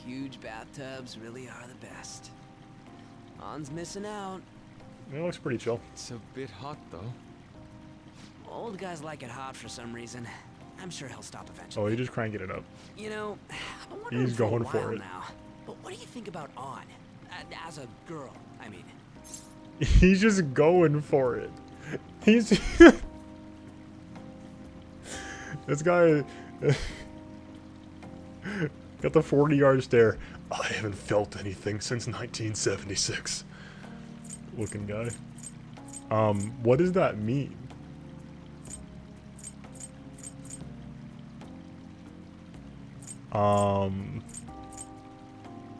huge bathtubs really are the best. On's missing out. It looks pretty chill. It's a bit hot, though. Old guys like it hot for some reason. I'm sure he'll stop eventually. Oh, he's just cranking it up. You know, I've been wondering He's for a going while for it. now. But what do you think about On? As a girl, I mean. He's just going for it. He's this guy got the 40-yard stare. I haven't felt anything since 1976. Looking guy. What does that mean?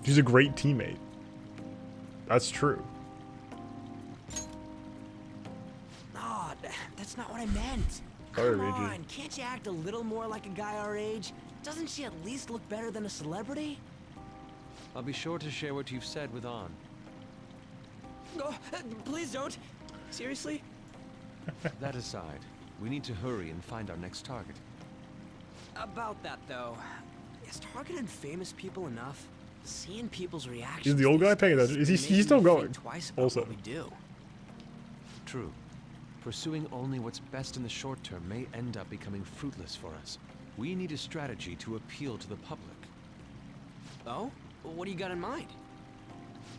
She's a great teammate. That's true. Oh, that's not what I meant. Sorry, Come Reggie. on, can't you act a little more like a guy our age? Doesn't she at least look better than a celebrity? I'll be sure to share what you've said with On. Oh, please don't. Seriously? That aside, we need to hurry and find our next target. About that, though, is targeting famous people enough? Seeing people's reactions. Is the old guy paying attention? Is he? He's still going. Twice about Also, what we do. True. Pursuing only what's best in the short term may end up becoming fruitless for us. We need a strategy to appeal to the public. Oh? What do you got in mind?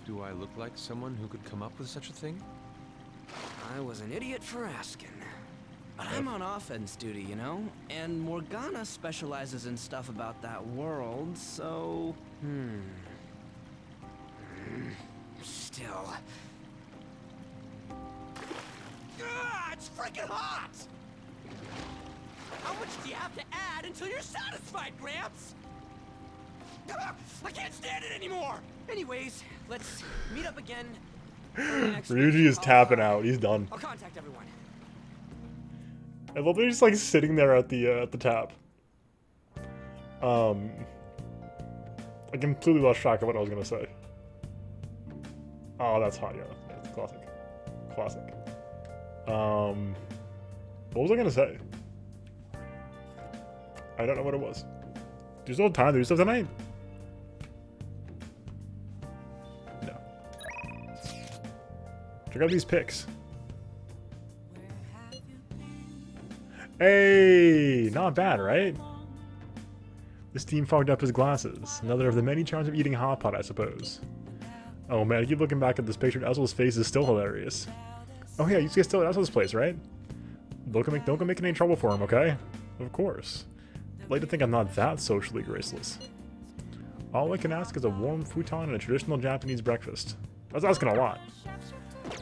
Do I look like someone who could come up with such a thing? I was an idiot for asking. But I'm on offense duty, you know? And Morgana specializes in stuff about that world, so... Still... it's freaking hot! How much do you have to add until you're satisfied, Gramps? I can't stand it anymore! Anyways, let's meet up again. Ryuji is tapping out. He's done. I'll contact everyone. I love that he's like sitting there at the tap. I completely lost track of what I was gonna say. Oh, that's hot, yeah. That's classic. Classic. What was I gonna say? I don't know what it was. Do you still have time to do stuff tonight? No. Check out these pics. Hey, not bad, right? This team fogged up his glasses. Another of the many charms of eating hot pot, I suppose. Oh man, I keep looking back at this picture. Uzzle's face is still hilarious. Oh yeah, you guys still at Uzzle's place, right? Don't go making any trouble for him, okay? Of course. I'd like to think I'm not that socially graceless. All I can ask is a warm futon and a traditional Japanese breakfast. That's asking a lot.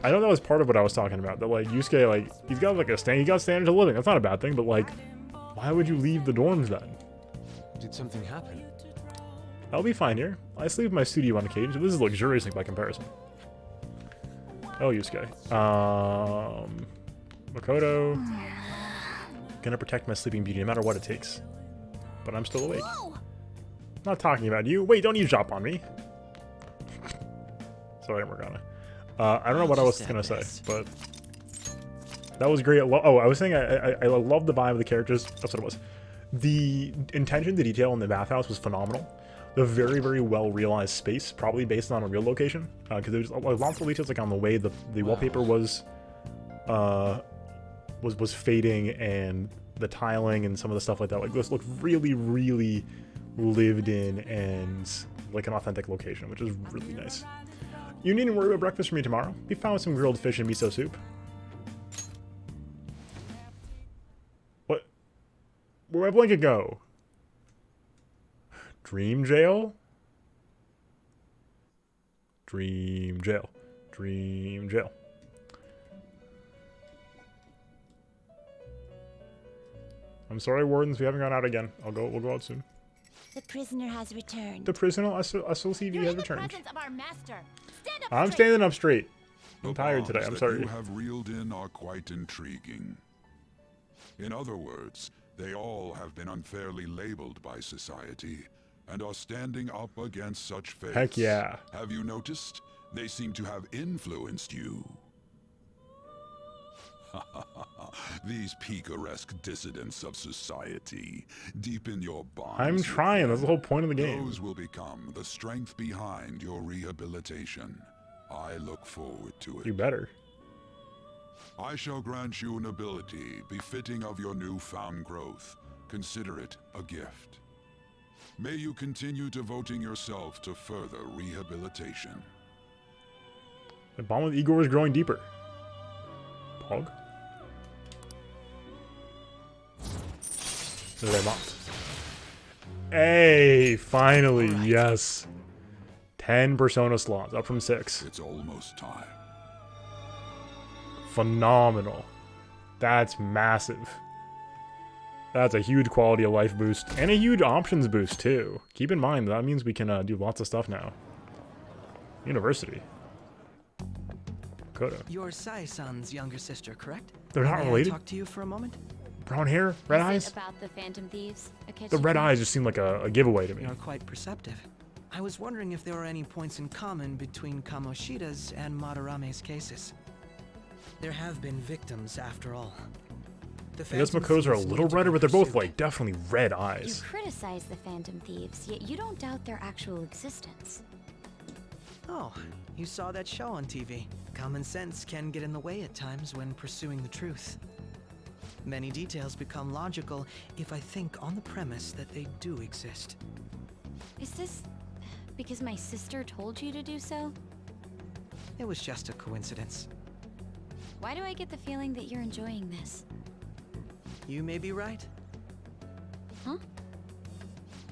I know that was part of what I was talking about. That like Yusuke, like he's got like he got standards of living. That's not a bad thing, but like, why would you leave the dorms then? Did something happen? I'll be fine here. I sleep in my studio on occasion, so this is luxurious by comparison. Oh, Yusuke. Makoto. Gonna protect my sleeping beauty no matter what it takes. But I'm still awake. Not talking about you. Wait, don't you drop on me. Sorry, Morgana. I don't know what I was gonna say, but that was great. Oh, I was saying I love the vibe of the characters. That's what it was. The intention to detail in the bathhouse was phenomenal. The very, very well realized space, probably based on a real location, because there's lots of details like on the way the wallpaper was fading and the tiling and some of the stuff like that. Like this looked really, really lived in and like an authentic location, which is really nice. You needn't worry about breakfast for me tomorrow. Be fine with some grilled fish and miso soup. What? Where'd my blanket go? Dream jail? Dream jail. Dream jail. I'm sorry, wardens, we haven't gone out again. We'll go out soon. The prisoner has returned. The prisoner associated has returned. Presence of our master. Stand up I'm straight. standing up straight. I'm The tired today, bonds I'm that sorry. you have reeled in are quite intriguing. In other words, they all have been unfairly labeled by society and are standing up against such fates. Heck yeah. Have you noticed? They seem to have influenced you. These picaresque dissidents of society deepen your bonds. I'm with trying. That's the whole point of the game. Those will become the strength behind your rehabilitation. I look forward to it. You better. I shall grant you an ability befitting of your newfound growth. Consider it a gift. May you continue devoting yourself to further rehabilitation. The bond with Igor is growing deeper. Pog. Lemont. Hey, finally, All right. yes. 10 Persona slots, up from 6. It's almost time. Phenomenal. That's massive. That's a huge quality of life boost, and a huge options boost, too. Keep in mind, that means we can do lots of stuff now. University. Makoto. You're Sai-san's younger sister, correct? They're not May I related? talk to you for a moment? Brown hair? Red Is it eyes? about the Phantom Thieves? The red eyes just seem like a giveaway to me. You're quite perceptive. I was wondering if there were any points in common between Kamoshida's and Madarame's cases. There have been victims, after all. The I guess Phantom Makoto's are a Thieves little need to redder, be but they're both, pursued. like, definitely red You eyes. criticize the Phantom Thieves, yet you don't doubt their actual existence. Oh, you saw that show on TV. Common sense can get in the way at times when pursuing the truth. Many details become logical if I think on the premise that they do exist. Is this because my sister told you to do so? It was just a coincidence. Why do I get the feeling that you're enjoying this? You may be right. Huh?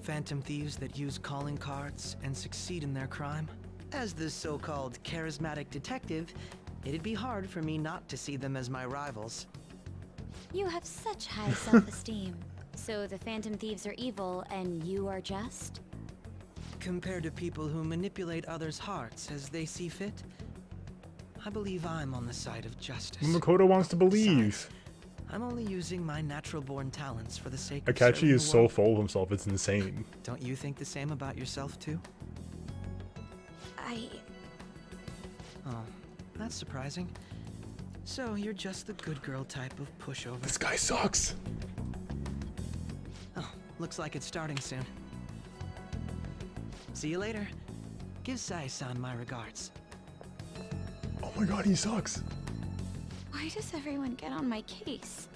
Phantom thieves that use calling cards and succeed in their crime. As the so-called charismatic detective, it'd be hard for me not to see them as my rivals. You have such high self-esteem. So the Phantom Thieves are evil and you are just? Compared to people who manipulate others' hearts as they see fit, I believe I'm on the side of justice. Makoto wants to believe. Besides, I'm only using my natural-born talents for the sake of Akachi serving is the so world. full of himself, it's insane. Don't you think the same about yourself, too? Oh, that's surprising. So you're just the good girl type of pushover. This guy sucks. Oh, looks like it's starting soon. See you later. Give Sai-san my regards. Oh my god, he sucks. Why does everyone get on my case?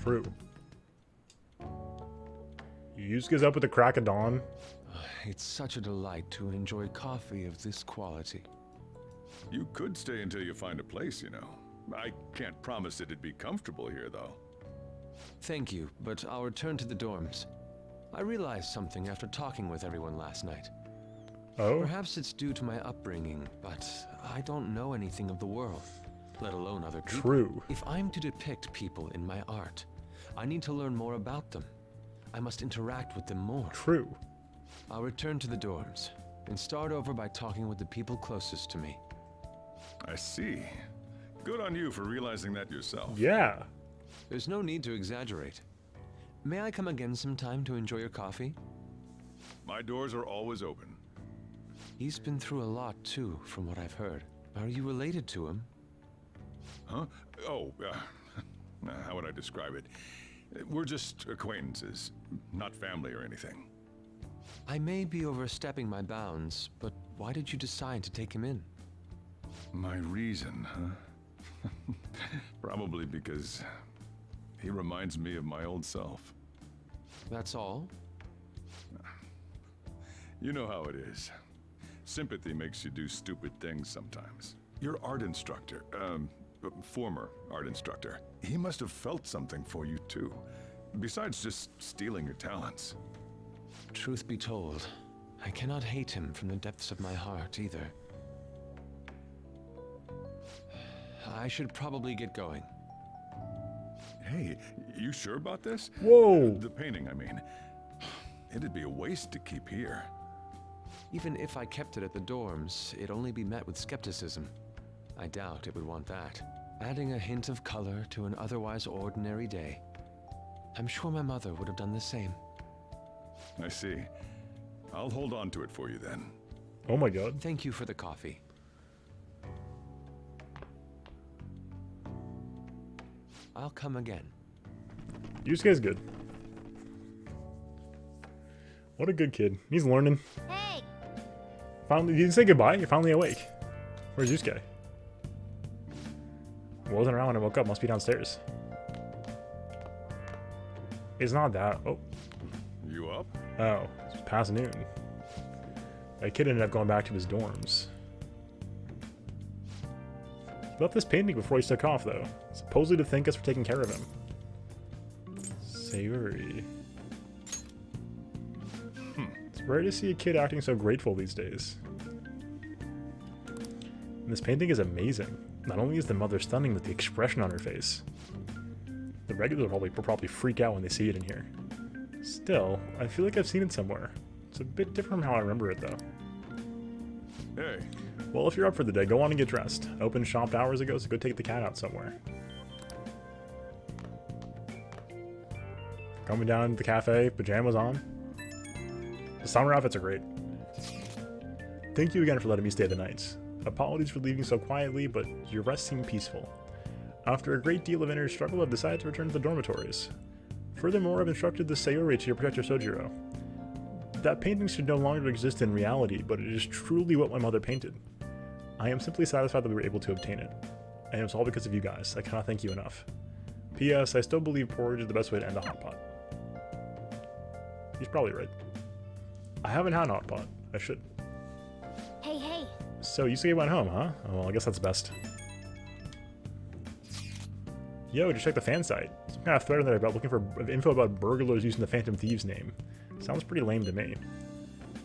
True. Yusuke's up with the crack of dawn. It's such a delight to enjoy coffee of this quality. You could stay until you find a place, you know. I can't promise it'd be comfortable here, though. Thank you, but I'll return to the dorms. I realized something after talking with everyone last night. Oh? Perhaps it's due to my upbringing, but I don't know anything of the world, let alone other people. True. If I'm to depict people in my art, I need to learn more about them. I must interact with them more. True. I'll return to the dorms and start over by talking with the people closest to me. I see. Good on you for realizing that yourself. Yeah. There's no need to exaggerate. May I come again sometime to enjoy your coffee? My doors are always open. He's been through a lot too, from what I've heard. Are you related to him? Huh? Oh, how would I describe it? We're just acquaintances, not family or anything. I may be overstepping my bounds, but why did you decide to take him in? My reason, huh? Probably because he reminds me of my old self. That's all? You know how it is. Sympathy makes you do stupid things sometimes. Your art instructor, former art instructor, he must have felt something for you too. Besides just stealing your talents. Truth be told, I cannot hate him from the depths of my heart either. I should probably get going. Hey, you sure about this? Whoa. The painting, I mean. It'd be a waste to keep here. Even if I kept it at the dorms, it'd only be met with skepticism. I doubt it would want that. Adding a hint of color to an otherwise ordinary day. I'm sure my mother would have done the same. I see. I'll hold on to it for you then. Oh my god. Thank you for the coffee. I'll come again. Yusuke's good. What a good kid. He's learning. Hey! Finally, you didn't say goodbye. You're finally awake. Where's Yusuke? Wasn't around when I woke up. Must be downstairs. It's not that. Oh. You up? Oh. It's past noon. That kid ended up going back to his dorms. He left this painting before he took off, though. Supposedly to thank us for taking care of him. Sayuri. It's rare to see a kid acting so grateful these days. And this painting is amazing. Not only is the mother stunning, but the expression on her face. The regulars will probably freak out when they see it in here. Still, I feel like I've seen it somewhere. It's a bit different from how I remember it, though. Hey. Well, if you're up for the day, go on and get dressed. Open shop hours ago, so go take the cat out somewhere. Coming down to the cafe, pajamas on. The summer outfits are great. Thank you again for letting me stay the night. Apologies for leaving so quietly, but your rest seemed peaceful. After a great deal of inner struggle, I've decided to return to the dormitories. Furthermore, I've instructed the Sayori to your protector Sojiro. That painting should no longer exist in reality, but it is truly what my mother painted. I am simply satisfied that we were able to obtain it. And it's all because of you guys. I cannot thank you enough. P.S. I still believe porridge is the best way to end a hot pot. He's probably right. I haven't had a hot pot. I should. Hey, hey! So, Yusuke went home, huh? Oh, well, I guess that's best. Yo, just check the fan site. Some kind of thread in there about looking for info about burglars using the Phantom Thieves name. Sounds pretty lame to me.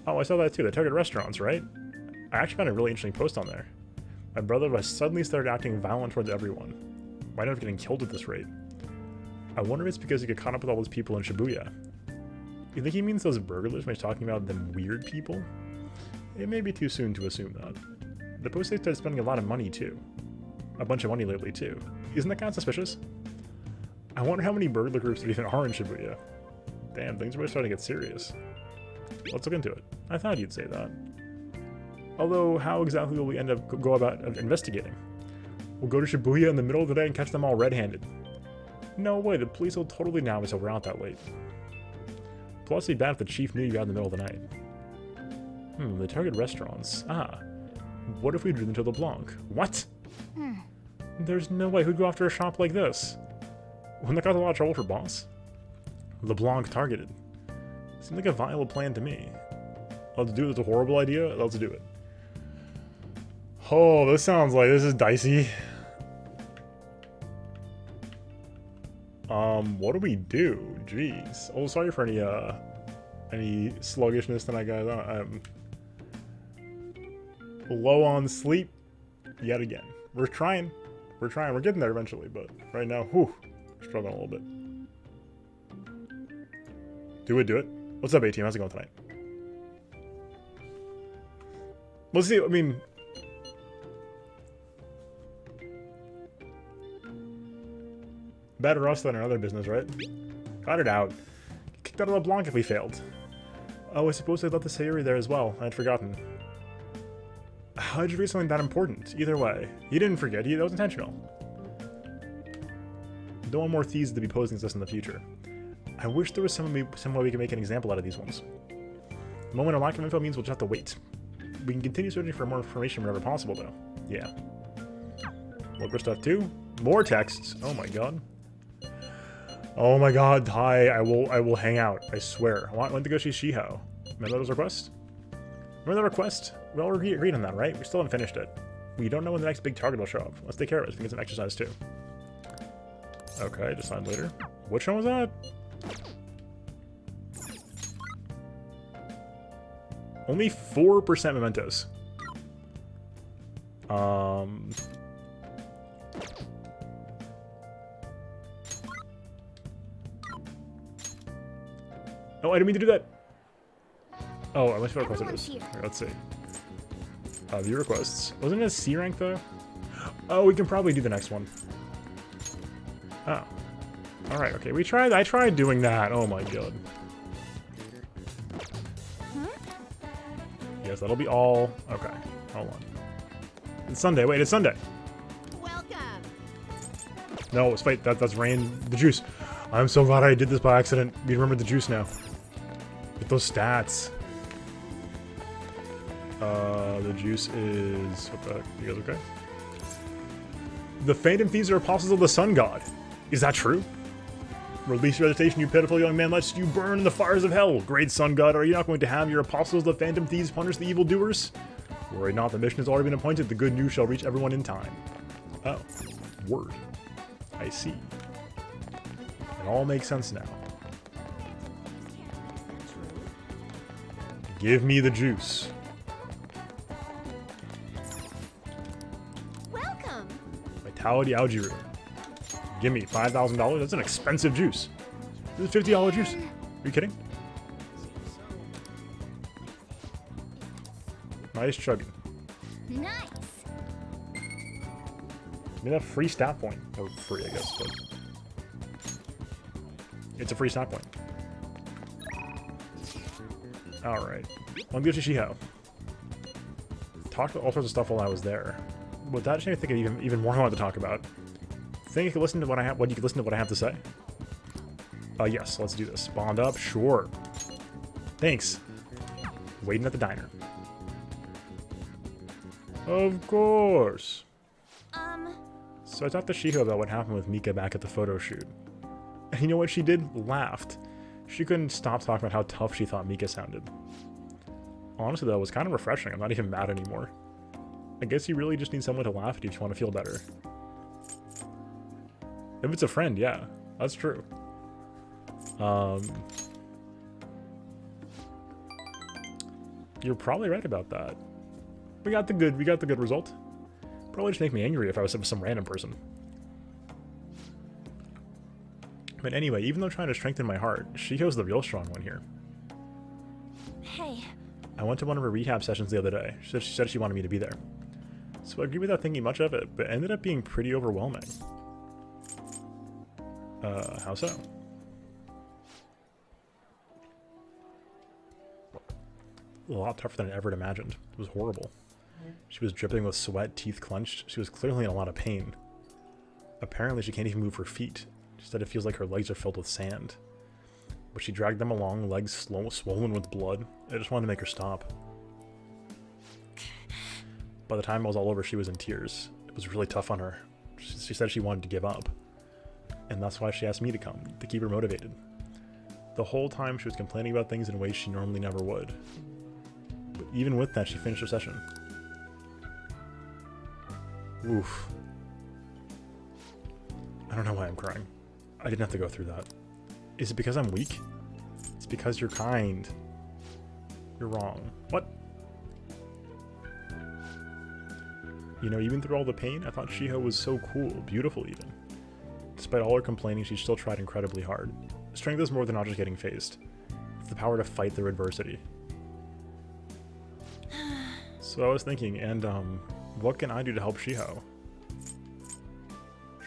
Oh, I saw that too. They target restaurants, right? I actually found a really interesting post on there. My brother has suddenly started acting violent towards everyone. Might end up getting killed at this rate. I wonder if it's because he got caught up with all those people in Shibuya. You think he means those burglars when he's talking about them weird people? It may be too soon to assume that. The post they started spending a lot of money too. A bunch of money lately too. Isn't that kind of suspicious? I wonder how many burglar groups there even are in Shibuya. Damn, things are really starting to get serious. Let's look into it. I thought you'd say that. Although, how exactly will we end up go about investigating? We'll go to Shibuya in the middle of the day and catch them all red-handed. No way, the police will totally nab us if we're out that late. Plus, it'd be bad if the chief knew you got in the middle of the night. They target restaurants. Ah. What if we drew them to LeBlanc? What? There's no way who'd go after a shop like this. Wouldn't that cause a lot of trouble for boss? LeBlanc targeted. Seems like a viable plan to me. Let's do it. It's a horrible idea. Let's do it. Oh, this sounds like this is dicey. What do we do? Jeez. Oh, sorry for any sluggishness tonight, guys. I'm low on sleep yet again. We're trying. We're trying. We're getting there eventually, but right now, whew, we're struggling a little bit. Do it, do it. What's up, A-Team? How's it going tonight? Let's see. I mean, better us than our other business, right? Cut it out. Kicked out of LeBlanc if we failed. Oh, I suppose I left the Sayuri there as well. I'd forgotten. How'd you read something that important? Either way, he didn't forget. That was intentional. Don't want more thieves to be posing as us in the future. I wish there was some way we could make an example out of these ones. The moment of lack of info means we'll just have to wait. We can continue searching for more information whenever possible, though. Yeah. Look stuff too. More texts. Oh my god. Oh my god, Tai. I will hang out. I swear. I want to go see Shiho. Remember those requests? Remember the request? We all agreed on that, right? We still haven't finished it. We don't know when the next big target will show up. Let's take care of it. We can get some exercise too. Okay, decide later. Which one was that? Only 4% mementos. Oh, I didn't mean to do that. Oh, I must have requested this. Here, let's see. View requests. Wasn't it a C rank though? Oh, we can probably do the next one. Oh. Alright, okay. I tried doing that. Oh my god. Yes, that'll be all. Okay. Hold on. It's Sunday. Wait, it's Sunday. Welcome. No, it's fight. That's rain. The juice. I'm so glad I did this by accident. We remember the juice now. With those stats. The juice is... What the heck? You guys okay? The Phantom Thieves are apostles of the Sun God. Is that true? Release your hesitation, you pitiful young man, lest you burn in the fires of hell. Great Sun God, are you not going to have your apostles, the Phantom Thieves, punish the evildoers? Worry not, the mission has already been appointed. The good news shall reach everyone in time. Oh. Word. I see. It all makes sense now. Give me the juice. Welcome. Vitality algae root. Give me $5,000. That's an expensive juice. This is $50 juice. Are you kidding? Nice chugging. Nice. I mean, that free stat point. Or free, I guess, but it's a free stat point. Alright. I'll go to Shiho. Talked about all sorts of stuff while I was there. But that actually I think of even more I wanted to talk about. Think you could listen to what I have? What you could listen to what I have to say? Yes. Let's do this. Bond up, sure. Thanks. Waiting at the diner. Of course. So I talked to Shiho about what happened with Mika back at the photo shoot. And you know what she did? Laughed. She couldn't stop talking about how tough she thought Mika sounded. Honestly, though, it was kind of refreshing. I'm not even mad anymore. I guess you really just need someone to laugh at you if you want to feel better. If it's a friend, yeah, that's true. You're probably right about that. We got the good result. Probably just make me angry if I was some random person. But anyway, even though trying to strengthen my heart, Shiho's the real strong one here. Hey. I went to one of her rehab sessions the other day. She said she wanted me to be there. So I agreed without thinking much of it, but it ended up being pretty overwhelming. How so? A lot tougher than I ever imagined. It was horrible. She was dripping with sweat, teeth clenched. She was clearly in a lot of pain. Apparently she can't even move her feet. She said it feels like her legs are filled with sand. But she dragged them along, legs swollen with blood. I just wanted to make her stop. By the time I was all over, she was in tears. It was really tough on her. She said she wanted to give up. And that's why she asked me to come, to keep her motivated. The whole time she was complaining about things in ways she normally never would. But even with that, she finished her session. Oof. I don't know why I'm crying. I didn't have to go through that. Is it because I'm weak? It's because you're kind. You're wrong. What? You know, even through all the pain, I thought Shiho was so cool, beautiful even. Despite all her complaining, she still tried incredibly hard. Strength is more than not just getting phased. It's the power to fight through adversity. So I was thinking, what can I do to help Shiho?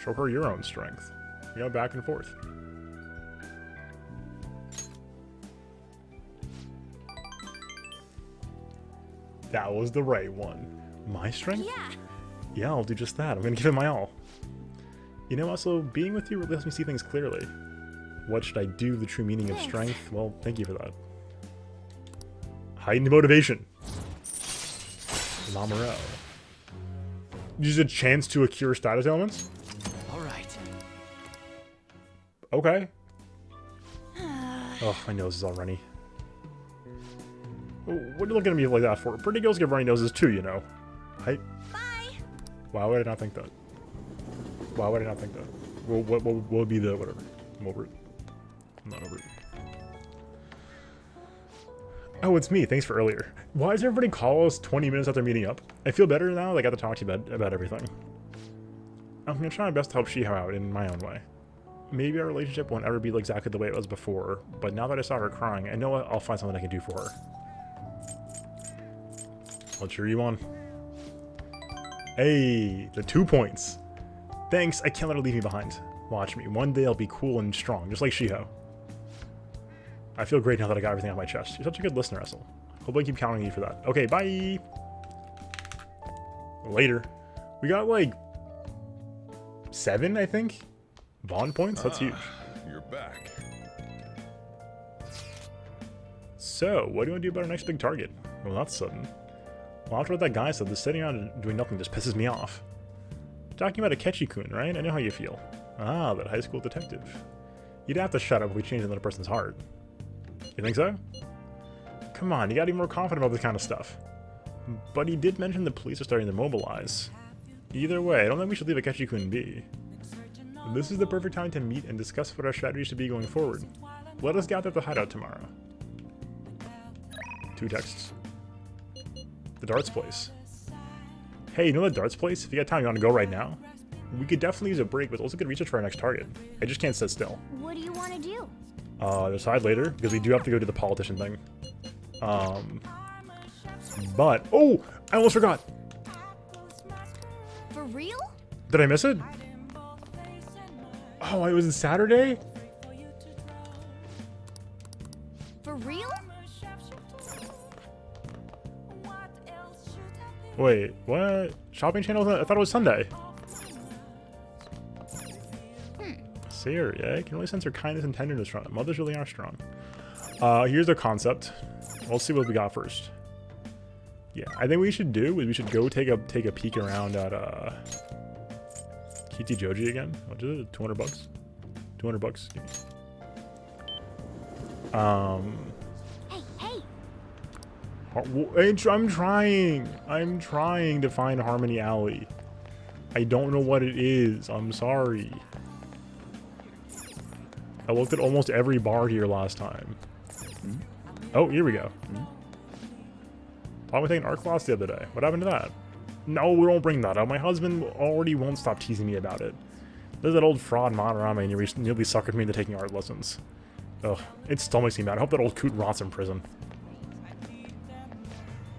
Show her your own strength. You know, back and forth. That was the right one. My strength? Yeah. Yeah, I'll do just that. I'm gonna give it my all. You know, also, being with you really helps me see things clearly. What should I do? The true meaning of strength? Well, thank you for that. Heightened motivation. Lamorel. Use a chance to accrue status elements? Alright. Okay. Oh, my nose is all runny. What are you looking at me like that for? Pretty girls get runny noses too, you know. Bye. Why would I not think that? Why would I not think that? What would be the whatever? I'm over it. I'm not over it. Oh, it's me. Thanks for earlier. Why does everybody call us 20 minutes after meeting up? I feel better now that I got to talk to you about everything. I'm going to try my best to help Shiho out in my own way. Maybe our relationship won't ever be exactly the way it was before, but now that I saw her crying, I know I'll find something I can do for her. I'll cheer you on. Hey, the 2 points. Thanks, I can't let her leave me behind. Watch me. One day I'll be cool and strong, just like Shiho. I feel great now that I got everything off my chest. You're such a good listener, Essel. Hope I keep counting on you for that. Okay, bye! Later. We got, like, 7, I think? Bond points? That's huge. You're back. So, what do you want to do about our next big target? Well, that's sudden. Well, after what that guy said, the sitting around and doing nothing just pisses me off. Talking about Akechi-kun, right? I know how you feel. Ah, that high school detective. You'd have to shut up if we changed another person's heart. You think so? Come on, you gotta be more confident about this kind of stuff. But he did mention the police are starting to mobilize. Either way, I don't think we should leave Akechi-kun be. This is the perfect time to meet and discuss what our strategy should be going forward. Let us gather at the hideout tomorrow. 2 texts. The darts place. Hey, you know the darts place? If you got time, you want to go right now? We could definitely use a break, but it's also good research for our next target. I just can't sit still. What do you want to do? Decide later, because we do have to go to the politician thing. But, oh! I almost forgot! For real? Did I miss it? Oh, it was on Saturday? For real? Wait, what? Shopping channel? I thought it was Sunday. Sayori, I can really sense her kindness and tenderness from it. Mothers really are strong. Here's the concept. We'll see what we got first. Yeah, I think what we should do is we should go take a peek around at Kiti Joji again. What is it? 200 bucks? 200 bucks. Hey! I'm trying to find Harmony Alley. I don't know what it is. I'm sorry. I looked at almost every bar here last time. Oh, here we go. Thought we taking art class the other day. What happened to that? No, we don't bring that up. My husband already won't stop teasing me about it. There's that old fraud Madarame and he nearly suckered me into taking art lessons. Ugh, it still makes me mad. I hope that old coot rots in prison.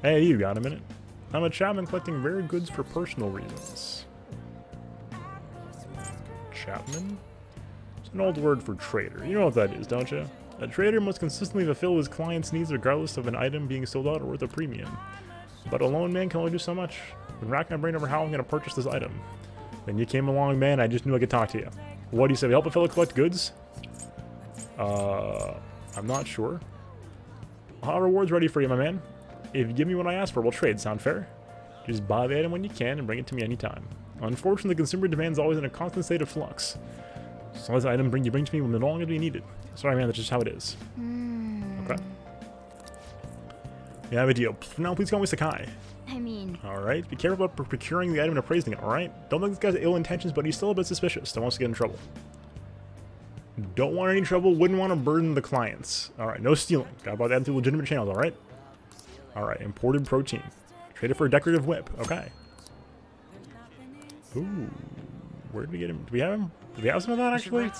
Hey, you got a minute? I'm a Chapman collecting rare goods for personal reasons. Chapman? It's an old word for trader. You know what that is, don't you? A trader must consistently fulfill his client's needs regardless of an item being sold out or worth a premium. But a lone man can only do so much. Been racking my brain over how I'm going to purchase this item. Then you came along, man, I just knew I could talk to you. What do you say, we help a fellow collect goods? I'm not sure. I'll have rewards ready for you, my man. If you give me what I ask for, we'll trade. Sound fair? Just buy the item when you can and bring it to me anytime. Unfortunately, consumer demand is always in a constant state of flux. So as the item you bring to me will no longer be needed. Sorry, man, that's just how it is. Okay. We have a deal. Now, please call me Sakai. I mean... Alright, be careful about procuring the item and appraising it, alright? Don't think this guy's ill intentions, but he's still a bit suspicious. Don't want us to get in trouble. Don't want any trouble, wouldn't want to burden the clients. Alright, no stealing. Gotta buy that through legitimate channels, alright? Alright, imported protein. Trade it for a decorative whip. Okay. Ooh. Where did we get him? Do we have him? Do we have some of that, actually?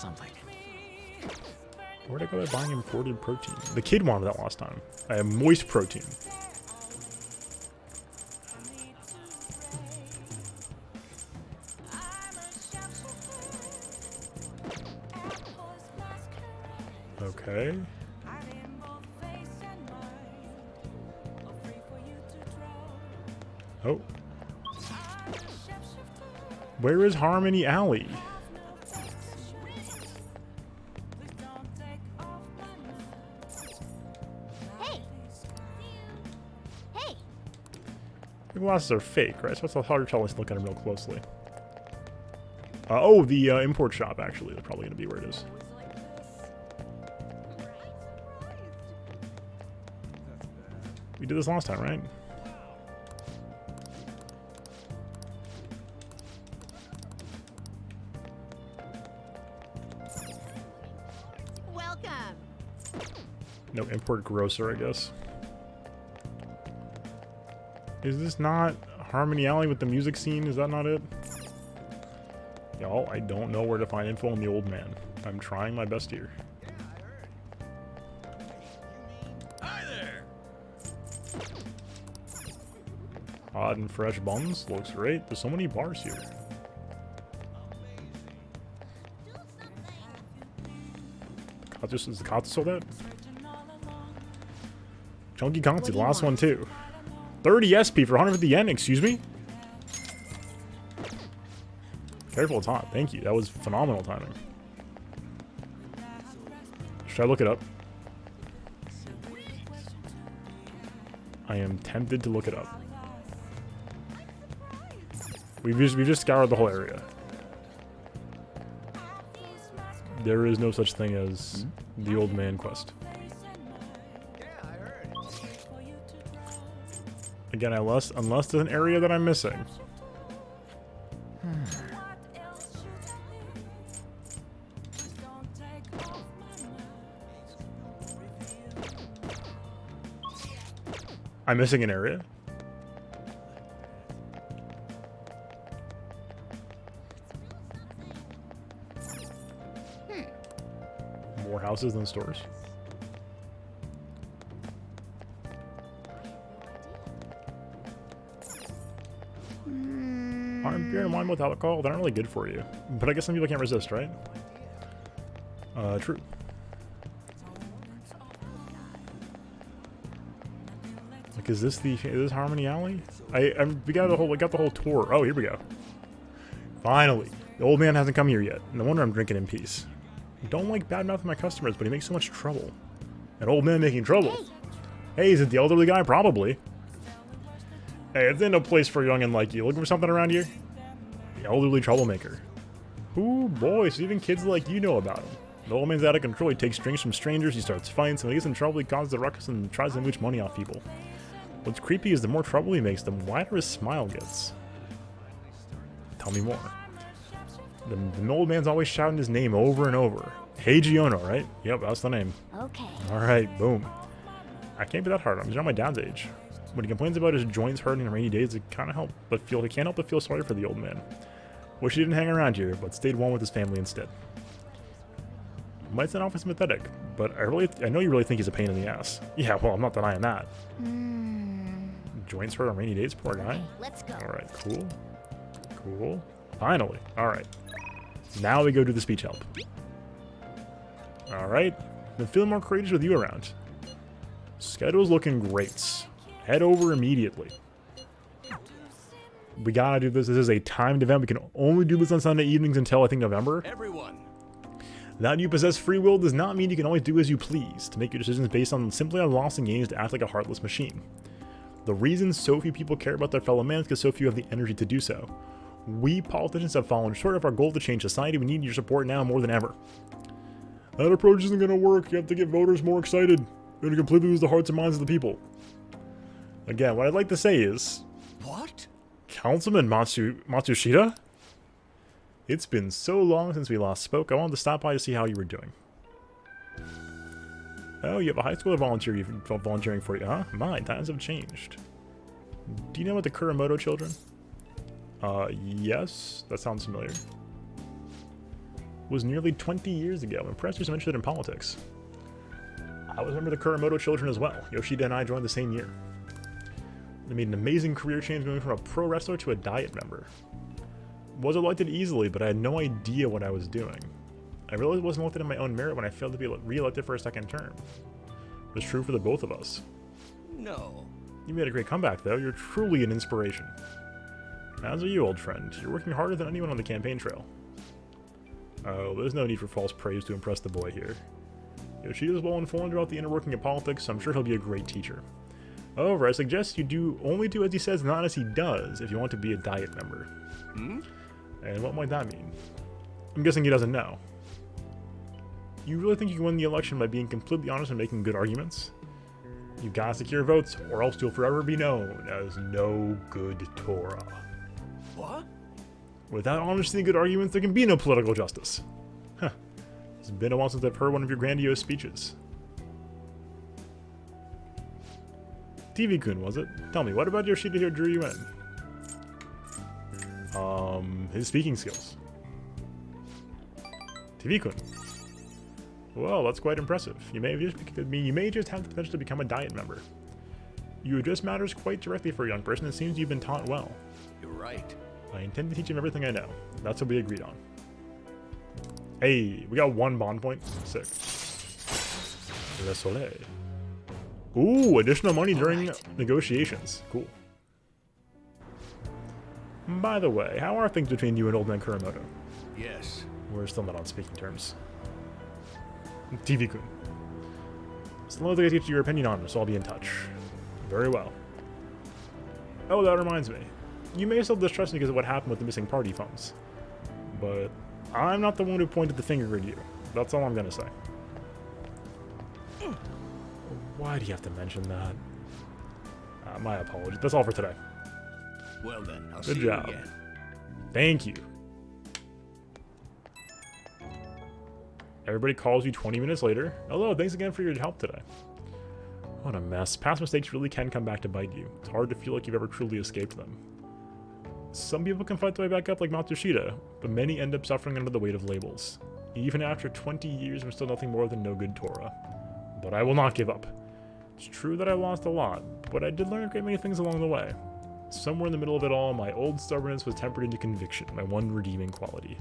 Where'd I go about buying imported protein? The kid wanted that last time. I have moist protein. Okay. Oh. Where is Harmony Alley? Hey! Hey! The glasses are fake, right? So it's hard to tell unless you look at them real closely. Oh, the import shop, actually. That's probably going to be where it is. We did this last time, right? Welcome! No, import grocer, I guess. Is this not Harmony Alley with the music scene? Is that not it? Y'all, I don't know where to find info on the old man. I'm trying my best here. Hi there! Hot and fresh buns. Looks great. There's so many bars here. Is the Katsu sold out? Chunky Katsu, the last one too. 30 SP for 150 yen, excuse me? Careful, it's hot. Thank you. That was phenomenal timing. Should I look it up? I am tempted to look it up. We've just scoured the whole area. There is no such thing as the old man quest. Again, unless there's an area that I'm missing. I'm missing an area. More houses than stores. Aren't beer and wine with alcohol? They're not really good for you. But I guess some people can't resist, right? True. Like, is this Harmony Alley? We got the whole tour. Oh, here we go. Finally, the old man hasn't come here yet. No wonder I'm drinking in peace. Don't like badmouthing my customers, but he makes so much trouble. An old man making trouble. Hey, is it the elderly guy? Probably. Hey, it's no place for a youngin' like you. Looking for something around here? The elderly troublemaker. Ooh, boy, so even kids like you know about him. The old man's out of control. He takes strings from strangers, he starts fights, and when he gets in trouble, he causes a ruckus and tries to mooch money off people. What's creepy is the more trouble he makes, the wider his smile gets. Tell me more. The old man's always shouting his name over and over. Hey Giono, right? Yep, that's the name. Okay. Alright, boom. I can't be that hard on him. He's around my dad's age. When he complains about his joints hurting on rainy days, he can't help but feel sorry for the old man. Wish he didn't hang around here, but stayed one with his family instead. Might sound awfully sympathetic, but I know you really think he's a pain in the ass. Yeah, well, I'm not denying that. Joints hurt on rainy days, poor guy. Okay, let's go. Alright, cool. Cool. Finally. Alright. Now we go do the speech help. Alright. Been feeling more courageous with you around. Schedule's looking great. Head over immediately. We gotta do this. This is a timed event. We can only do this on Sunday evenings until, I think, November. Everyone. That you possess free will does not mean you can always do as you please, to make your decisions based on simply on loss and gains to act like a heartless machine. The reason so few people care about their fellow man is because so few have the energy to do so. We politicians have fallen short of our goal to change society. We need your support now more than ever. That approach isn't going to work. You have to get voters more excited. You're going to completely lose the hearts and minds of the people. Again, what I'd like to say is... What? Councilman Matsushita? It's been so long since we last spoke. I wanted to stop by to see how you were doing. Oh, you have a high schooler volunteering for you, huh? My, times have changed. Do you know about the Kuramoto children? Yes. That sounds familiar. It was nearly 20 years ago when press was interested in politics. I was a member of the Kuramoto children as well. Yoshida and I joined the same year. They made an amazing career change going from a pro wrestler to a diet member. Was elected easily, but I had no idea what I was doing. I realized I wasn't elected on my own merit when I failed to be re-elected for a second term. It was true for the both of us. No. You made a great comeback, though. You're truly an inspiration. As are you, old friend. You're working harder than anyone on the campaign trail. Oh, there's no need for false praise to impress the boy here. Yoshida's well informed about the inner working of politics, so I'm sure he'll be a great teacher. However, I suggest you only do as he says, not as he does, if you want to be a diet member. Hmm? And what might that mean? I'm guessing he doesn't know. You really think you can win the election by being completely honest and making good arguments? You gotta secure votes, or else you'll forever be known as no good Torah. What? Without honesty and good arguments, there can be no political justice. Huh. It's been a while since I've heard one of your grandiose speeches. TV-kun, was it? Tell me, what about Yoshida here drew you in? His speaking skills. TV-kun. Well, that's quite impressive. You may just have the potential to become a diet member. You address matters quite directly for a young person. It seems you've been taught well. You're right. I intend to teach him everything I know. That's what we agreed on. Hey, we got 1 bond point. Sick. Le Soleil. Ooh, additional money during negotiations. Cool. By the way, how are things between you and Old Man Kuramoto? Yes. We're still not on speaking terms. TV-kun. As long as I get your opinion on it, so I'll be in touch. Very well. Oh, that reminds me. You may still distrust me because of what happened with the missing party phones. But I'm not the one who pointed the finger at you. That's all I'm gonna say. Why do you have to mention that? My apologies. That's all for today. Well then, I'll Good see job. you again. Thank you. Everybody calls you 20 minutes later. Hello, thanks again for your help today. What a mess. Past mistakes really can come back to bite you. It's hard to feel like you've ever truly escaped them. Some people can fight their way back up like Matsushita, but many end up suffering under the weight of labels. Even after 20 years, I'm still nothing more than no good Torah. But I will not give up. It's true that I lost a lot, but I did learn a great many things along the way. Somewhere in the middle of it all, my old stubbornness was tempered into conviction, my one redeeming quality.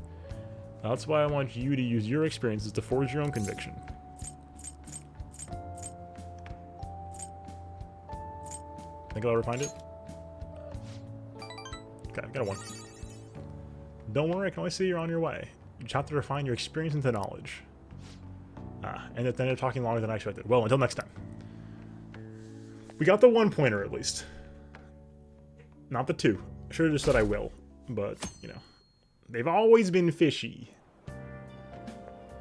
That's why I want you to use your experiences to forge your own conviction. Think I'll ever find it? Okay, got a 1. Don't worry, I can always see you're on your way. You just have to refine your experience into knowledge. And it ended up talking longer than I expected. Well, until next time. We got the 1 pointer at least. Not the 2. I should have just said I will, but, you know. They've always been fishy.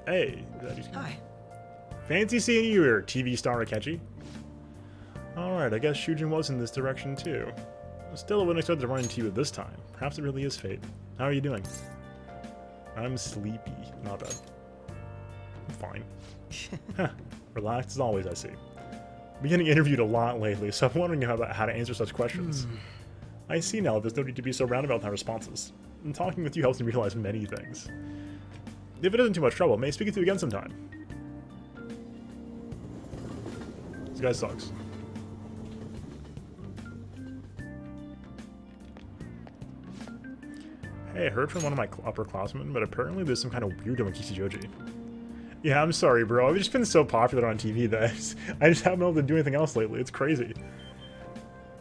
Hey, Hi. fancy seeing you here, TV star Akechi. Alright, I guess Shujin was in this direction too. Still, I wouldn't expect to run into you at this time. Perhaps it really is fate. How are you doing? I'm sleepy. Not bad. I'm fine. Relaxed as always, I see. I've been getting interviewed a lot lately, so I'm wondering about how to answer such questions. I see now that there's no need to be so roundabout in my responses. And talking with you helps me realize many things. If it isn't too much trouble, may I speak with you again sometime? This guy sucks. Hey, I heard from one of my upperclassmen, but apparently there's some kind of weirdo in Kishijoji. Yeah, I'm sorry, bro. I've just been so popular on TV that I just haven't been able to do anything else lately. It's crazy.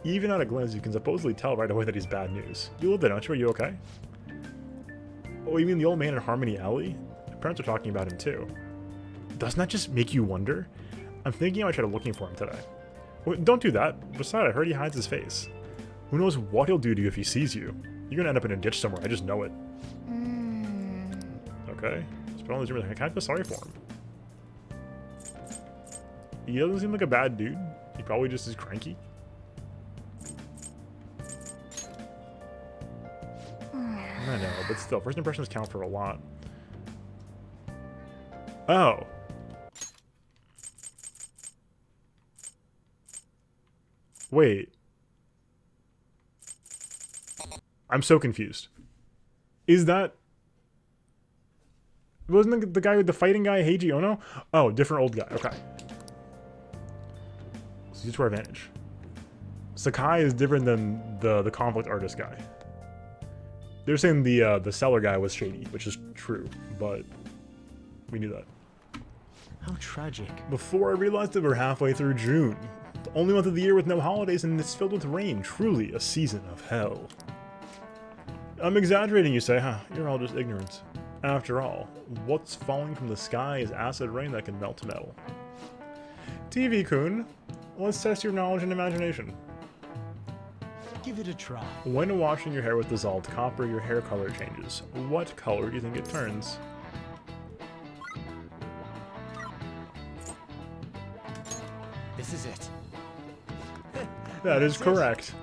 Even at a glance, you can supposedly tell right away that he's bad news. You live there, don't you? Are you okay? Oh, you mean the old man in Harmony Alley? My parents are talking about him too. Doesn't that just make you wonder? I'm thinking I might try looking for him today. Wait, don't do that. Besides, I heard he hides his face. Who knows what he'll do to you if he sees you? You're gonna end up in a ditch somewhere, I just know it. Okay. Spend all these rumors. I kind of feel sorry for him. He doesn't seem like a bad dude. He probably just is cranky. I know, but still, first impressions count for a lot. Oh. Wait. I'm so confused. Is that... Wasn't the guy with the fighting guy Heiji Ono? Oh, different old guy. Okay. So use to our advantage. Sakai is different than the conflict artist guy. They're saying the seller guy was shady, which is true, but we knew that. How tragic. Before I realized that we're halfway through June. The only month of the year with no holidays and it's filled with rain. Truly a season of hell. I'm exaggerating, you say, huh? You're all just ignorant. After all, what's falling from the sky is acid rain that can melt metal. TV-kun, let's test your knowledge and imagination. Give it a try. When washing your hair with dissolved copper, your hair color changes. What color do you think it turns? This is it. That is correct.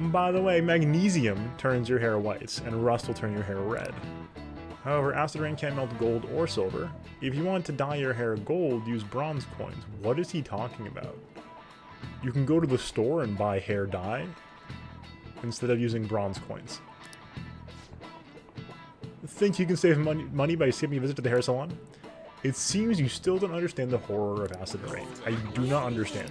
By the way, magnesium turns your hair white, and rust will turn your hair red. However, acid rain can't melt gold or silver. If you want to dye your hair gold, use bronze coins. What is he talking about? You can go to the store and buy hair dye instead of using bronze coins. Think you can save money by skipping a visit to the hair salon? It seems you still don't understand the horror of acid rain. I do not understand.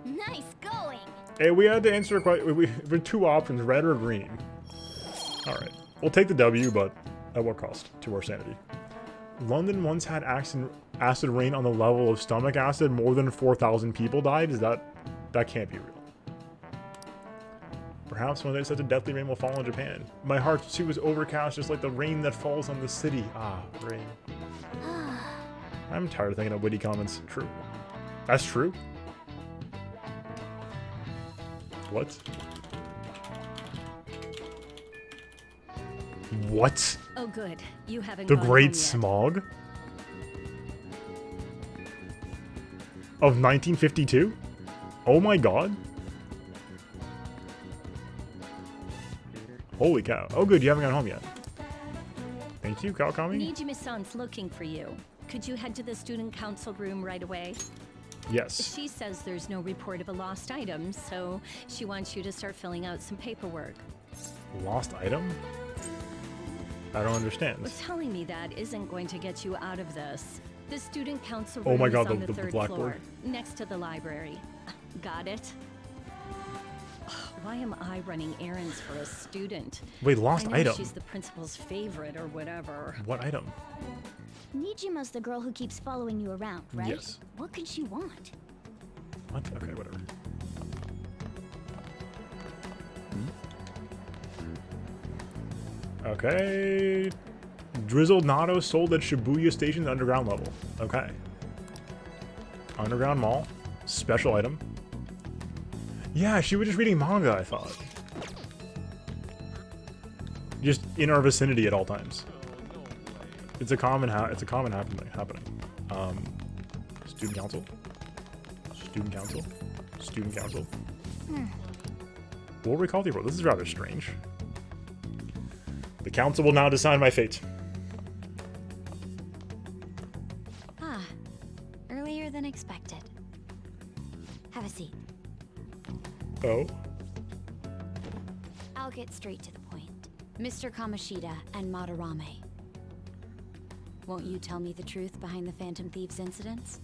Nice going. Hey, we had to answer we're 2 options, red or green. Alright, we'll take the W, but at what cost? To our sanity. London once had acid rain on the level of stomach acid. More than 4,000 people died? That can't be real. Perhaps one day such a deathly rain will fall on Japan. My heart too is overcast, just like the rain that falls on the city. Ah, rain. I'm tired of thinking of witty comments. True. That's true? What? What? Oh, good. You haven't The gone home Great yet. Smog? Of 1952? Oh my god. Holy cow. Oh good, you haven't gone home yet. Thank you, Kawakami. Nijimi-san's looking for you. Could you head to the student council room right away? Yes. She says there's no report of a lost item, so she wants you to start filling out some paperwork. Lost item? I don't understand. But telling me that isn't going to get you out of this. The student council Oh room my is God, on the the third blackboard. floor, next to the library. Got it? Why am I running errands for a student? Wait, lost I know item? she's the principal's favorite or whatever. What item? Nijima's the girl who keeps following you around, right? Yes. What could she want? What? Okay, whatever. Okay. Drizzled Natto sold at Shibuya Station's underground level. Okay. Underground Mall. Special item. Yeah, she was just reading manga, I thought. Just in our vicinity at all times. It's a common happening. Student council. Student council. Student council. What were we called here for? This is rather strange. The council will now decide my fate. Ah, earlier than expected. Have a seat. Oh. I'll get straight to the point. Mr. Kamoshida and Madarame. Won't you tell me the truth behind the Phantom Thieves incidents?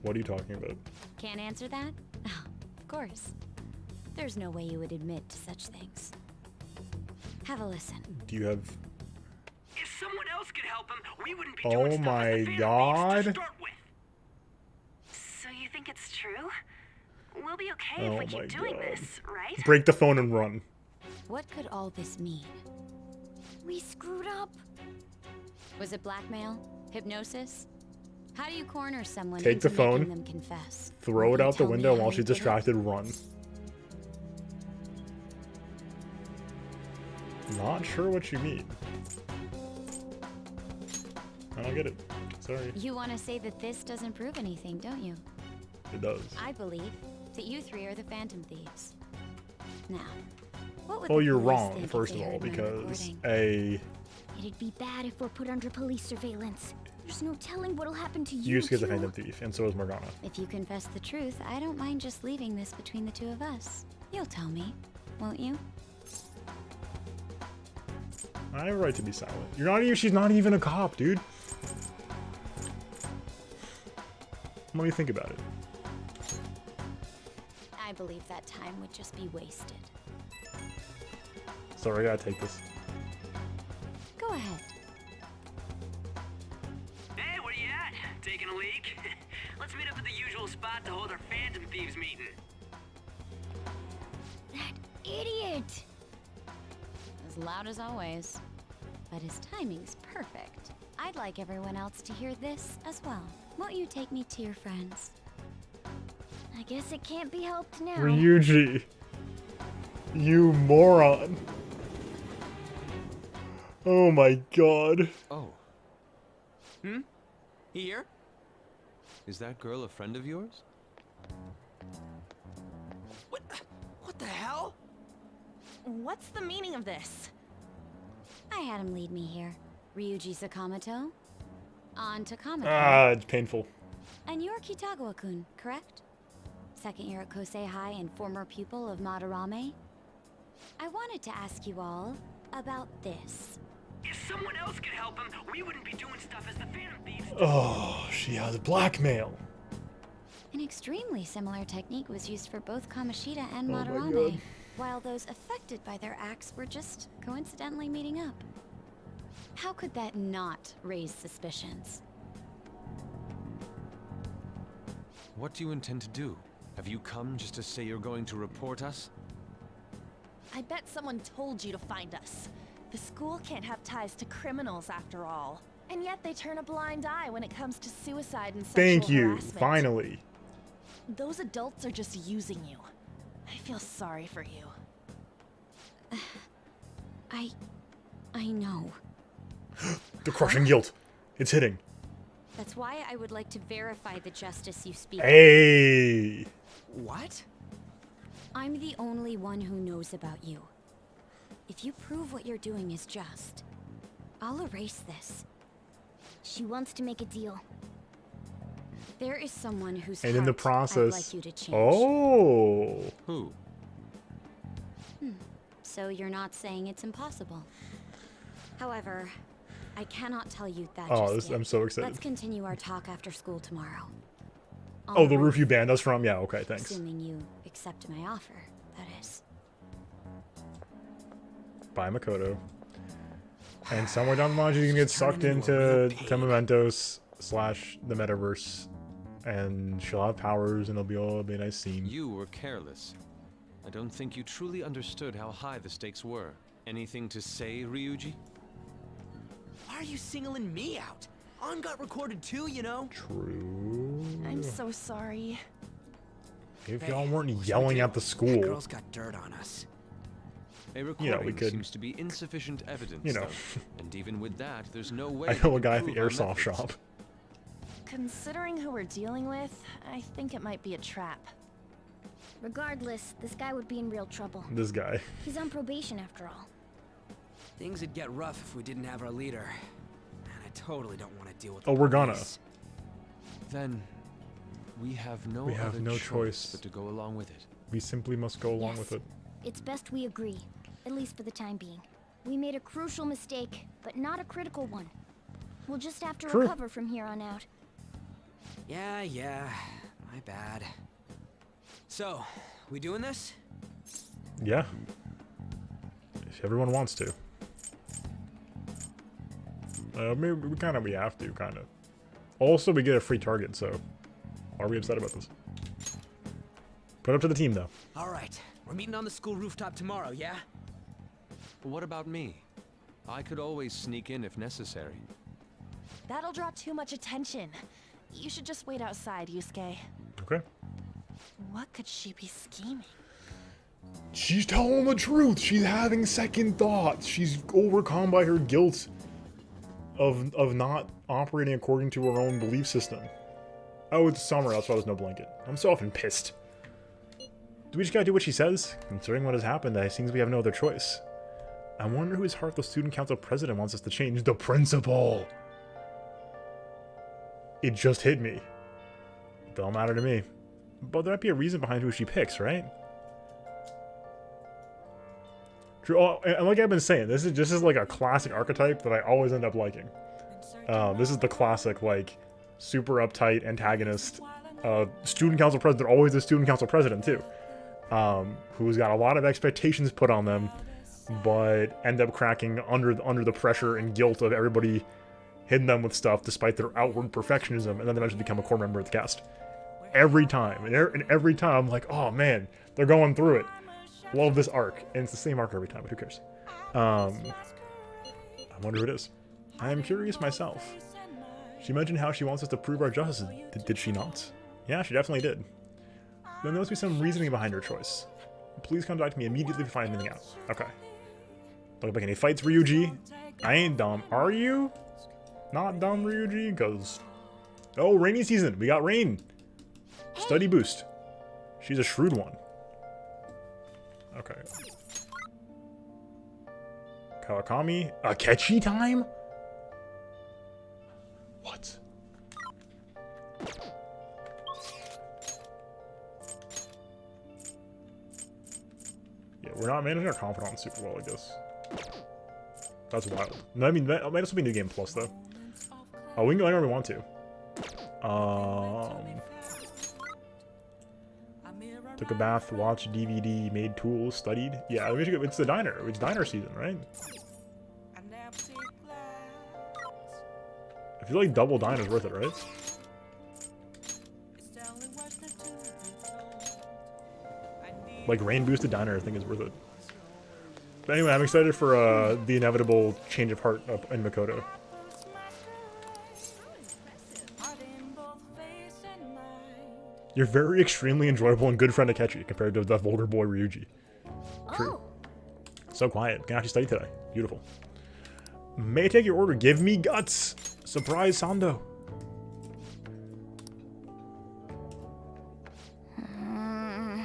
What are you talking about? Can't answer that? Oh, of course. There's no way you would admit to such things. Have a listen. Do you have... If someone else could help him, we wouldn't be Oh doing stuff my as the Phantom God. Thieves to start with. So you think it's true? We'll be okay Oh if we my keep doing God. this, right? Break the phone and run. What could all this mean? We screwed up. Was it blackmail? Hypnosis? How do you corner someone Take into the phone, making them confess? Throw Will it you out the tell me window how while you she's did it? distracted, run. Not sure what you mean. I don't get it. Sorry. You want to say that this doesn't prove anything, don't you? It does. I believe that you three are the Phantom Thieves. Now, what would Well, the you're police wrong, think if first they of all, heard my because recording? It'd be bad if we're put under police surveillance. There's no telling what'll happen to You you. is a Q. Phantom Thief, and so is Morgana. If you confess the truth, I don't mind just leaving this between the two of us. You'll tell me, won't you? I have a right to be silent. You're not even. She's not even a cop, dude. Let me think about it. I believe that time would just be wasted. Sorry, I gotta take this. Go ahead. Hey, where you at? Taking a leak? Let's meet up at the usual spot to hold our Phantom Thieves meeting. That idiot! As loud as always. But his timing's perfect. I'd like everyone else to hear this as well. Won't you take me to your friends? I guess it can't be helped now. Ryuji. You moron. Oh my god. Oh, Here? is that girl a friend of yours? What the hell? What's the meaning of this? I had him lead me here. Ryuji Sakamoto. On to Kamiko. Ah, it's painful. And you're Kitagawa-kun, correct? Second year at Kosei High and former pupil of Madarame. I wanted to ask you all about this. If someone else could help him, we wouldn't be doing stuff as the Phantom Thieves. Oh, she has blackmail. An extremely similar technique was used for both Kamoshida and Oh my Madarame, God. while those affected by their acts were just coincidentally meeting up. How could that not raise suspicions? What do you intend to do? Have you come just to say you're going to report us? I bet someone told you to find us. The school can't have ties to criminals after all. And yet they turn a blind eye when it comes to suicide and sexual Thank you. harassment. Finally. Those adults are just using you. I feel sorry for you. I know. The crushing guilt. It's hitting. That's why I would like to verify the justice you speak. Hey. What? I'm the only one who knows about you. If you prove what you're doing is just, I'll erase this. She wants to make a deal. There is someone whose And in the heart process, I'd like you to change. oh, Who? So you're not saying it's impossible. However, I cannot tell you that Oh, just this, yet. I'm so excited. Let's continue our talk after school tomorrow. Oh, the roof you banned us from? Yeah, okay, thanks. Assuming you accept my offer, that is. Bye, Makoto. And somewhere down the line, she's gonna get sucked into Mementos / the metaverse, and she'll have powers, and it'll be a nice scene. You were careless. I don't think you truly understood how high the stakes were. Anything to say, Ryuji? Why are you singling me out? On got recorded too, you know? True. I'm so sorry. If y'all weren't yelling at the That school, girl's got dirt on us. A recording we could- seems to be insufficient evidence, you know. though. And even with that, there's no way I we know a can guy at the prove our airsoft methods. shop. Considering who we're dealing with, I think it might be a trap. Regardless, this guy would be in real trouble. This guy. He's on probation after all. Things would get rough if we didn't have our leader. And I totally don't want to deal with Oh, the we're gonna. police. Then we have no We have other no choice choice. but to go along with it. We simply must go along Yes. with it. It's best we agree, at least for the time being. We made a crucial mistake, but not a critical one. We'll just have to True. recover from here on out. Yeah, my bad. So, we doing this? Yeah. If everyone wants to. Maybe we have to, kind of. Also, we get a free target, so why are we upset about this? Put it up to the team, though. All right, we're meeting on the school rooftop tomorrow, yeah? But what about me? I could always sneak in if necessary. That'll draw too much attention. You should just wait outside, Yusuke. Okay. What could she be scheming? She's telling the truth. She's having second thoughts. She's overcome by her guilt of not operating according to her own belief system. Oh, it's summer. That's why there's no blanket. I'm so often pissed. Do we just gotta do what she says? Considering what has happened, it seems we have no other choice. I wonder whose heart the student council president wants us to change. The principal. It just hit me. Don't matter to me. But there might be a reason behind who she picks, right? True. Oh, and like I've been saying, this is like a classic archetype that I always end up liking. This is the classic, like, super uptight antagonist. Student council president, always the student council president too. Who's got a lot of expectations put on them, but end up cracking under the pressure and guilt of everybody hitting them with stuff despite their outward perfectionism, and then eventually become a core member of the cast. Every time. And every time I'm like, oh man, they're going through it. Love this arc. And it's the same arc every time, but who cares? I wonder who it is. I am curious myself. She mentioned how she wants us to prove our justice. Did she not? Yeah, she definitely did. Then there must be some reasoning behind her choice. Please contact me immediately if you find anything out. Okay. Look like any fights, Ryuji. I ain't dumb. Are you? Not dumb, Ryuji? Because... Oh, rainy season. We got rain. Study boost. She's a shrewd one. Okay. Kawakami. Akechi time? What? Yeah, we're not managing our confidant super well, I guess. That's wild. No, I mean, that might also be New Game Plus, though. Oh, we can go anywhere we want to. Took a bath, watched DVD, made tools, studied. Yeah, we should go, it's the diner. It's diner season, right? I feel like double diner's worth it, right? Like rain boosted diner, I think is worth it. But anyway, I'm excited for the inevitable change of heart up in Makoto. You're very extremely enjoyable and good friend Akechi compared to the vulgar boy Ryuji. True. So quiet. Can actually study today. Beautiful. May I take your order? Give me guts! Surprise Sando.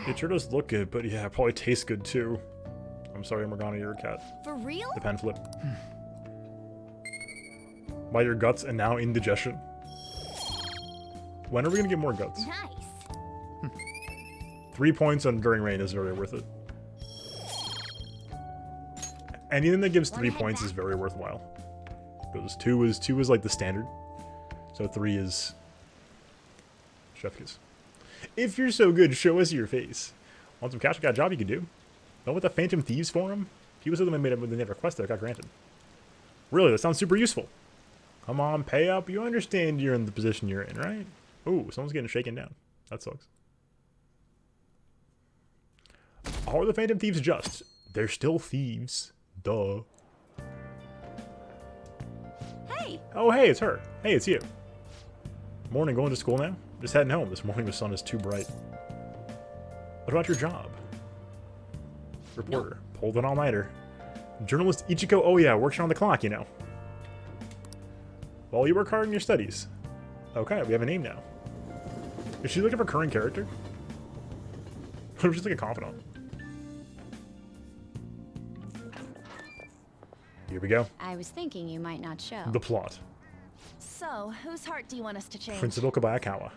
It sure does look good, but yeah, it probably tastes good too. I'm sorry, Morgana, you're a cat. For real? The pen flip. By your guts and now indigestion. When are we gonna get more guts? Nice. 3 points on During Rain is very worth it. Anything that gives 3 points is very worthwhile. Because two is like the standard. So 3 is chef kiss. If you're so good, show us your face. Want some cash? We got a job you can do. Know what the Phantom Thieves forum? People said they made a request that got granted. Really, that sounds super useful. Come on, pay up. You understand you're in the position you're in, right? Ooh, someone's getting shaken down. That sucks. Are the Phantom Thieves just? They're still thieves. Duh. Hey! Oh, hey, it's her. Hey, it's you. Morning, going to school now? Just heading home. This morning the sun is too bright. What about your job? Reporter. Pulled an all-nighter. Journalist Ichiko, oh yeah, works around the clock, you know. Well, you work hard in your studies. Okay, we have a name now. Is she like a recurring character? What if she's like a confidant? Here we go. I was thinking you might not show. The plot. So, whose heart do you want us to change? Principal Kobayakawa.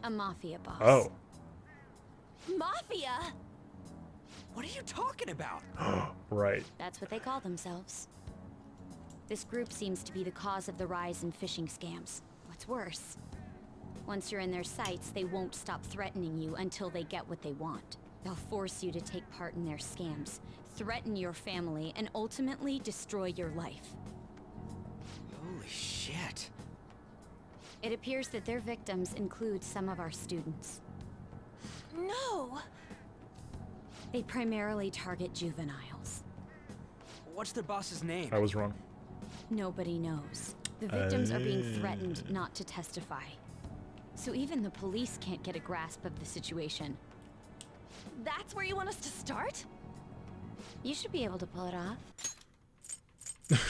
A mafia boss. Oh. Mafia? What are you talking about? Right. That's what they call themselves. This group seems to be the cause of the rise in phishing scams. What's worse, once you're in their sights, they won't stop threatening you until they get what they want. They'll force you to take part in their scams, threaten your family, and ultimately destroy your life. Holy shit. It appears that their victims include some of our students. No! They primarily target juveniles. What's their boss's name? I was wrong. Nobody knows. The victims are being threatened not to testify. So even the police can't get a grasp of the situation. That's where you want us to start? You should be able to pull it off.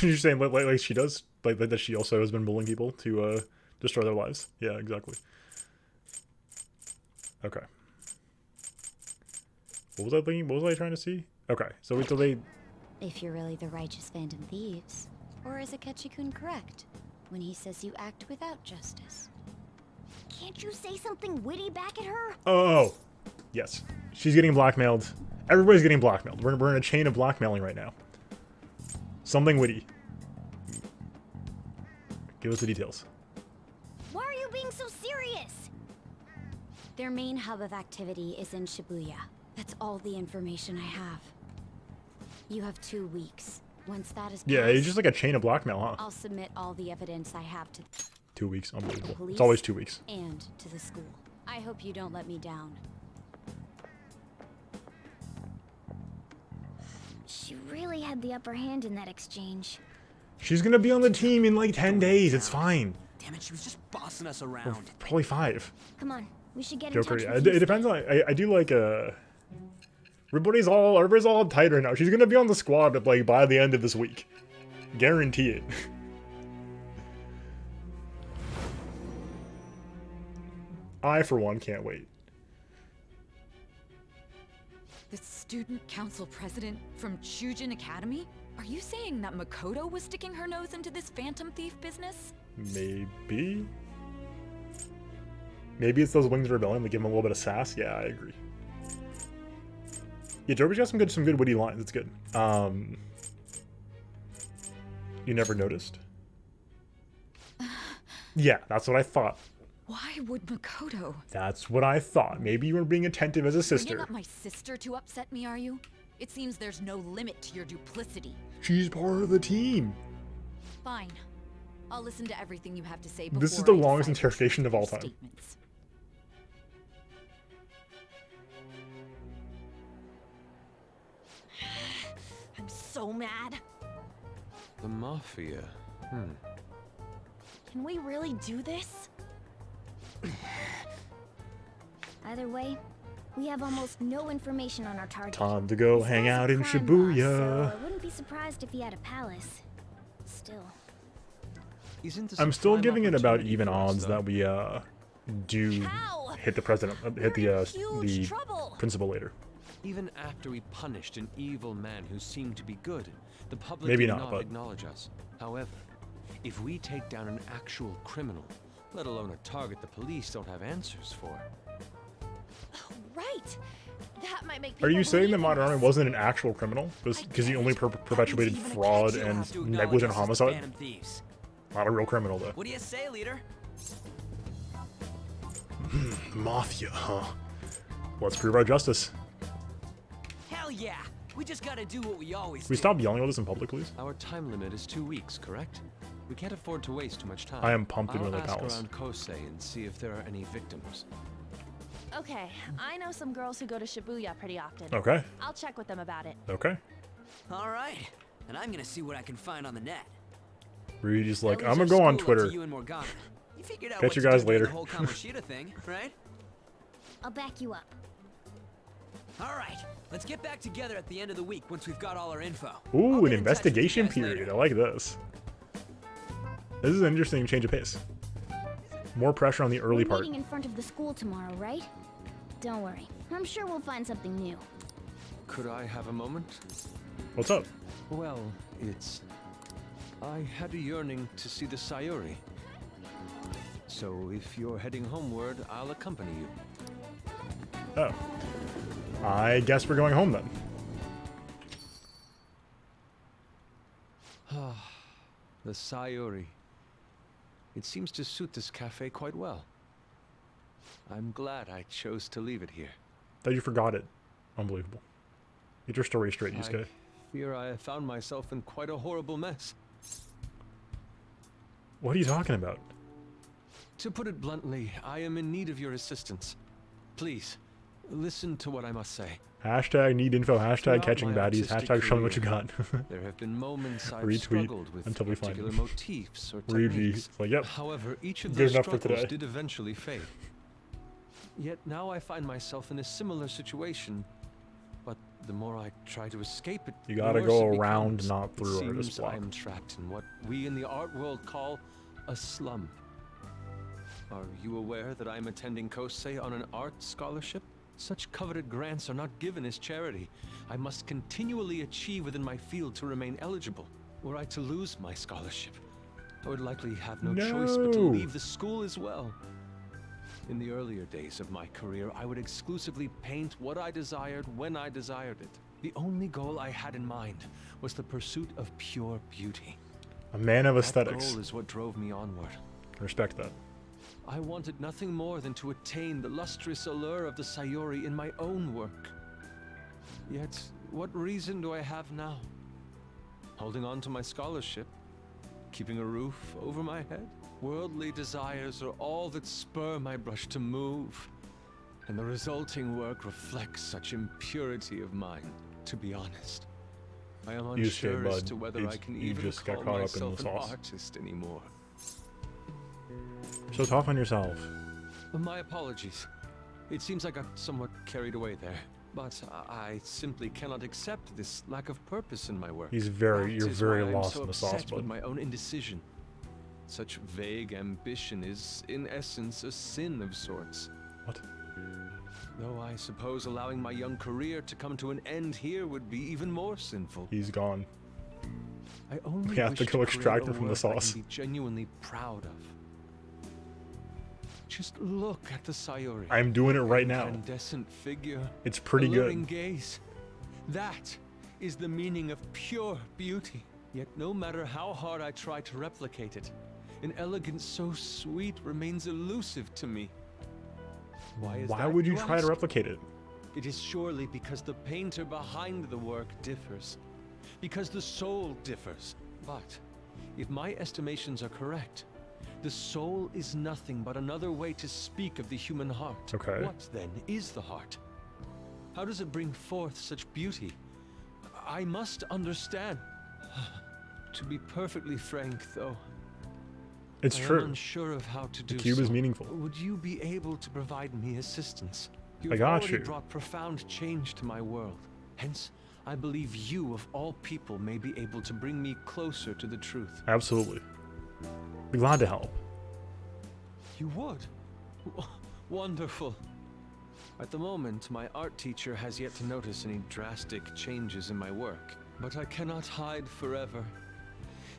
You're saying like she does? Like that she also has been bullying people to destroy their lives? Yeah, exactly. Okay. What was I thinking? What was I trying to see? Okay, so wait till they... If you're really the righteous Phantom Thieves, or is Akechi-kun correct when he says you act without justice? Can't you say something witty back at her? Oh! Yes. She's getting blackmailed. Everybody's getting blackmailed. We're in a chain of blackmailing right now. Something witty. Give us the details. Why are you being so serious? Their main hub of activity is in Shibuya. That's all the information I have. You have 2 weeks. Once that is passed, Yeah, it's just like a chain of blackmail, huh? I'll submit all the evidence I have to 2 weeks. the Unbelievable. police It's always 2 weeks. and to the school. I hope you don't let me down. She really had the upper hand in that exchange. She's gonna be on the team in like 10 days. It's fine. Damn it, she was just bossing us Or around. probably 5. Come on, we should get in Joker. touch Yeah, with it depends on. I do like everybody's all tight right now. She's gonna be on the squad like by the end of this week. Guarantee it. I for one can't wait. The student council president from Chujin Academy? Are you saying that Makoto was sticking her nose into this phantom thief business? Maybe. Maybe it's those Wings of Rebellion that give him a little bit of sass. Yeah, I agree. Yeah, Joker's got some good witty lines. It's good. You never noticed? Yeah, that's what I thought. Why would Makoto? That's what I thought. Maybe you were being attentive as a sister. Bringing up my sister to upset me, are you? It seems there's no limit to your duplicity. She's part of the team. Fine. I'll listen to everything you have to say before This is the I longest decide interrogation of all your time. statements. I'm so mad. The mafia. Can we really do this? Either way, we have almost no information on our target. Time to go This hang guy's a out in crime boss, Shibuya. so I wouldn't be surprised if he had a palace. Still. Isn't this I'm a still prime giving it about opportunity even for us, odds though? that we do How? hit the president, hit We're in the huge trouble. principal later. Even after we punished an evil man who seemed to be good, the public Maybe did not, not but- acknowledge us. However, if we take down an actual criminal, let alone a target the police don't have answers for, Right. That might make Are people you saying that believe in Madarame us. wasn't an actual criminal? Because he only perpetuated fraud You'll and have to acknowledge negligent us as homicide? Phantom Thieves. Not a real criminal, though. What do you say, leader? Mafia, huh? Let's prove our justice. Hell yeah! We just gotta do what we always Can we do. stop yelling at this in public, please? our time limit is 2 weeks, correct? We can't afford to waste too much time. I am pumped to go I'll to the ask palace. around Kosei and see if there are any victims. Okay, I know some girls who go to Shibuya pretty often. Okay, I'll check with them about it. okay. All right, and I'm gonna see what I can find on the net. Were you just like, That I'm leaves gonna go our on school up to Twitter. You and Morgana. You figured out Catch what you to guys do during later. The whole Kamoshida thing, right? I'll back you up. All right, let's get back together at the end of the week once we've got all our info. I'll Ooh, get an in touch with you investigation guys period. later. I like this. This is an interesting change of pace. More pressure on the early We're part. meeting in front of the school tomorrow, right? Don't worry. I'm sure we'll find something new. Could I have a moment? What's up? Well, it's... I had a yearning to see the Sayuri. So if you're heading homeward, I'll accompany you. Oh. I guess we're going home then. The Sayuri. It seems to suit this cafe quite well. I'm glad I chose to leave it here. Thought you forgot it. Unbelievable. Get your story straight, Yusuke. I fear I have found myself in quite a horrible mess. What are you talking about? To put it bluntly, I am in need of your assistance. Please, listen to what I must say. Hashtag need info, hashtag Throughout catching my baddies, artistic hashtag show me what you career, got. There have been moments I've Retweet struggled with until we find particular it. motifs or Read techniques. It's like, yep. However, each of Good those enough for struggles today. did eventually fade. Yet now I find myself in a similar situation, but the more I try to escape it, You the gotta worse go it around, becomes. not through, It artist seems block. I am trapped in what we in the art world call a slum. Are you aware that I am attending Kosei on an art scholarship? Such coveted grants are not given as charity. I must continually achieve within my field to remain eligible. Were I to lose my scholarship, I would likely have no choice but to No. leave the school as well. In the earlier days of my career, I would exclusively paint what I desired when I desired it. The only goal I had in mind was the pursuit of pure beauty. A man of That aesthetics. goal is what drove me onward. Respect that. I wanted nothing more than to attain the lustrous allure of the Sayuri in my own work. Yet, what reason do I have now? Holding on to my scholarship? Keeping a roof over my head? Worldly desires are all that spur my brush to move. And the resulting work reflects such impurity of mind, to be honest. I am Yusuke, unsure as bud, to whether I can you even just got call caught up in myself the an sauce. artist anymore. So tough on yourself. My apologies. It seems I got somewhat carried away there, but I simply cannot accept this lack of purpose in my work. You're That very is very why I'm lost so in the sauce, upset with bud. my own indecision. Such vague ambition is, in essence, a sin of sorts. What? Though I suppose allowing my young career to come to an end here would be even more sinful. He's gone. I only We have wish to go create extract a it from the work I can sauce. be genuinely proud of. Just look at the Sayuri. I'm doing it right now. Incandescent figure. It's pretty alluring good. gaze. That is the meaning of pure beauty. Yet no matter how hard I try to replicate it, an elegance so sweet remains elusive to me. Why is Why that, would you try to ask? replicate it? It is surely because the painter behind the work differs. Because the soul differs. But if my estimations are correct, the soul is nothing but another way to speak of the human heart. Okay. What then is the heart? How does it bring forth such beauty? I must understand. To be perfectly frank, though, It's I true. am unsure of how to do The cube so. is meaningful. Would you be able to provide me assistance? I You've got already you. brought profound change to my world. Hence, I believe you, of all people, may be able to bring me closer to the truth. Absolutely. Be glad to help. You would? Wonderful. At the moment, my art teacher has yet to notice any drastic changes in my work. But I cannot hide forever.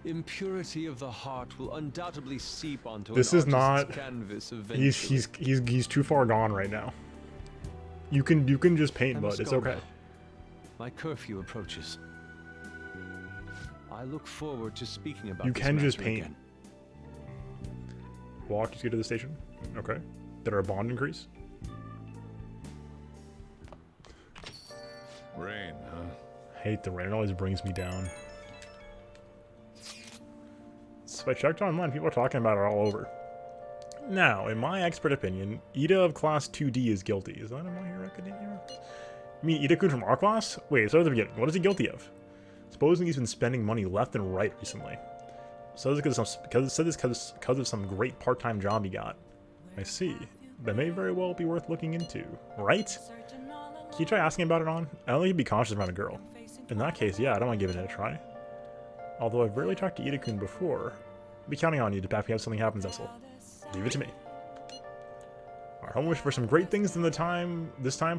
Impurity of the heart will undoubtedly seep onto This an is artist's not. canvas eventually. He's too far gone right now. You can just paint, I but must it's go okay. now. My curfew approaches. I look forward to speaking about You this can just matter paint. again. Walk to get to the station. Okay. Did our bond increase? Rain, huh? Hate the rain. It always brings me down. So I checked online. People are talking about it all over. Now, in my expert opinion, Ida of class 2D is guilty. Is that in My Hero Academia? You mean Ida-kun from our class? Wait, start at the beginning. What is he guilty of? Supposing he's been spending money left and right recently. So this is because of some great part-time job he got. I see. That may very well be worth looking into, right? Can you try asking about it on? I don't think he'd be cautious around a girl. In that case, yeah, I don't mind giving it a try. Although I've rarely talked to Ida-kun before, I'll be counting on you to back me up if something happens, Essel. Leave it to me. Our home wish for some great things this time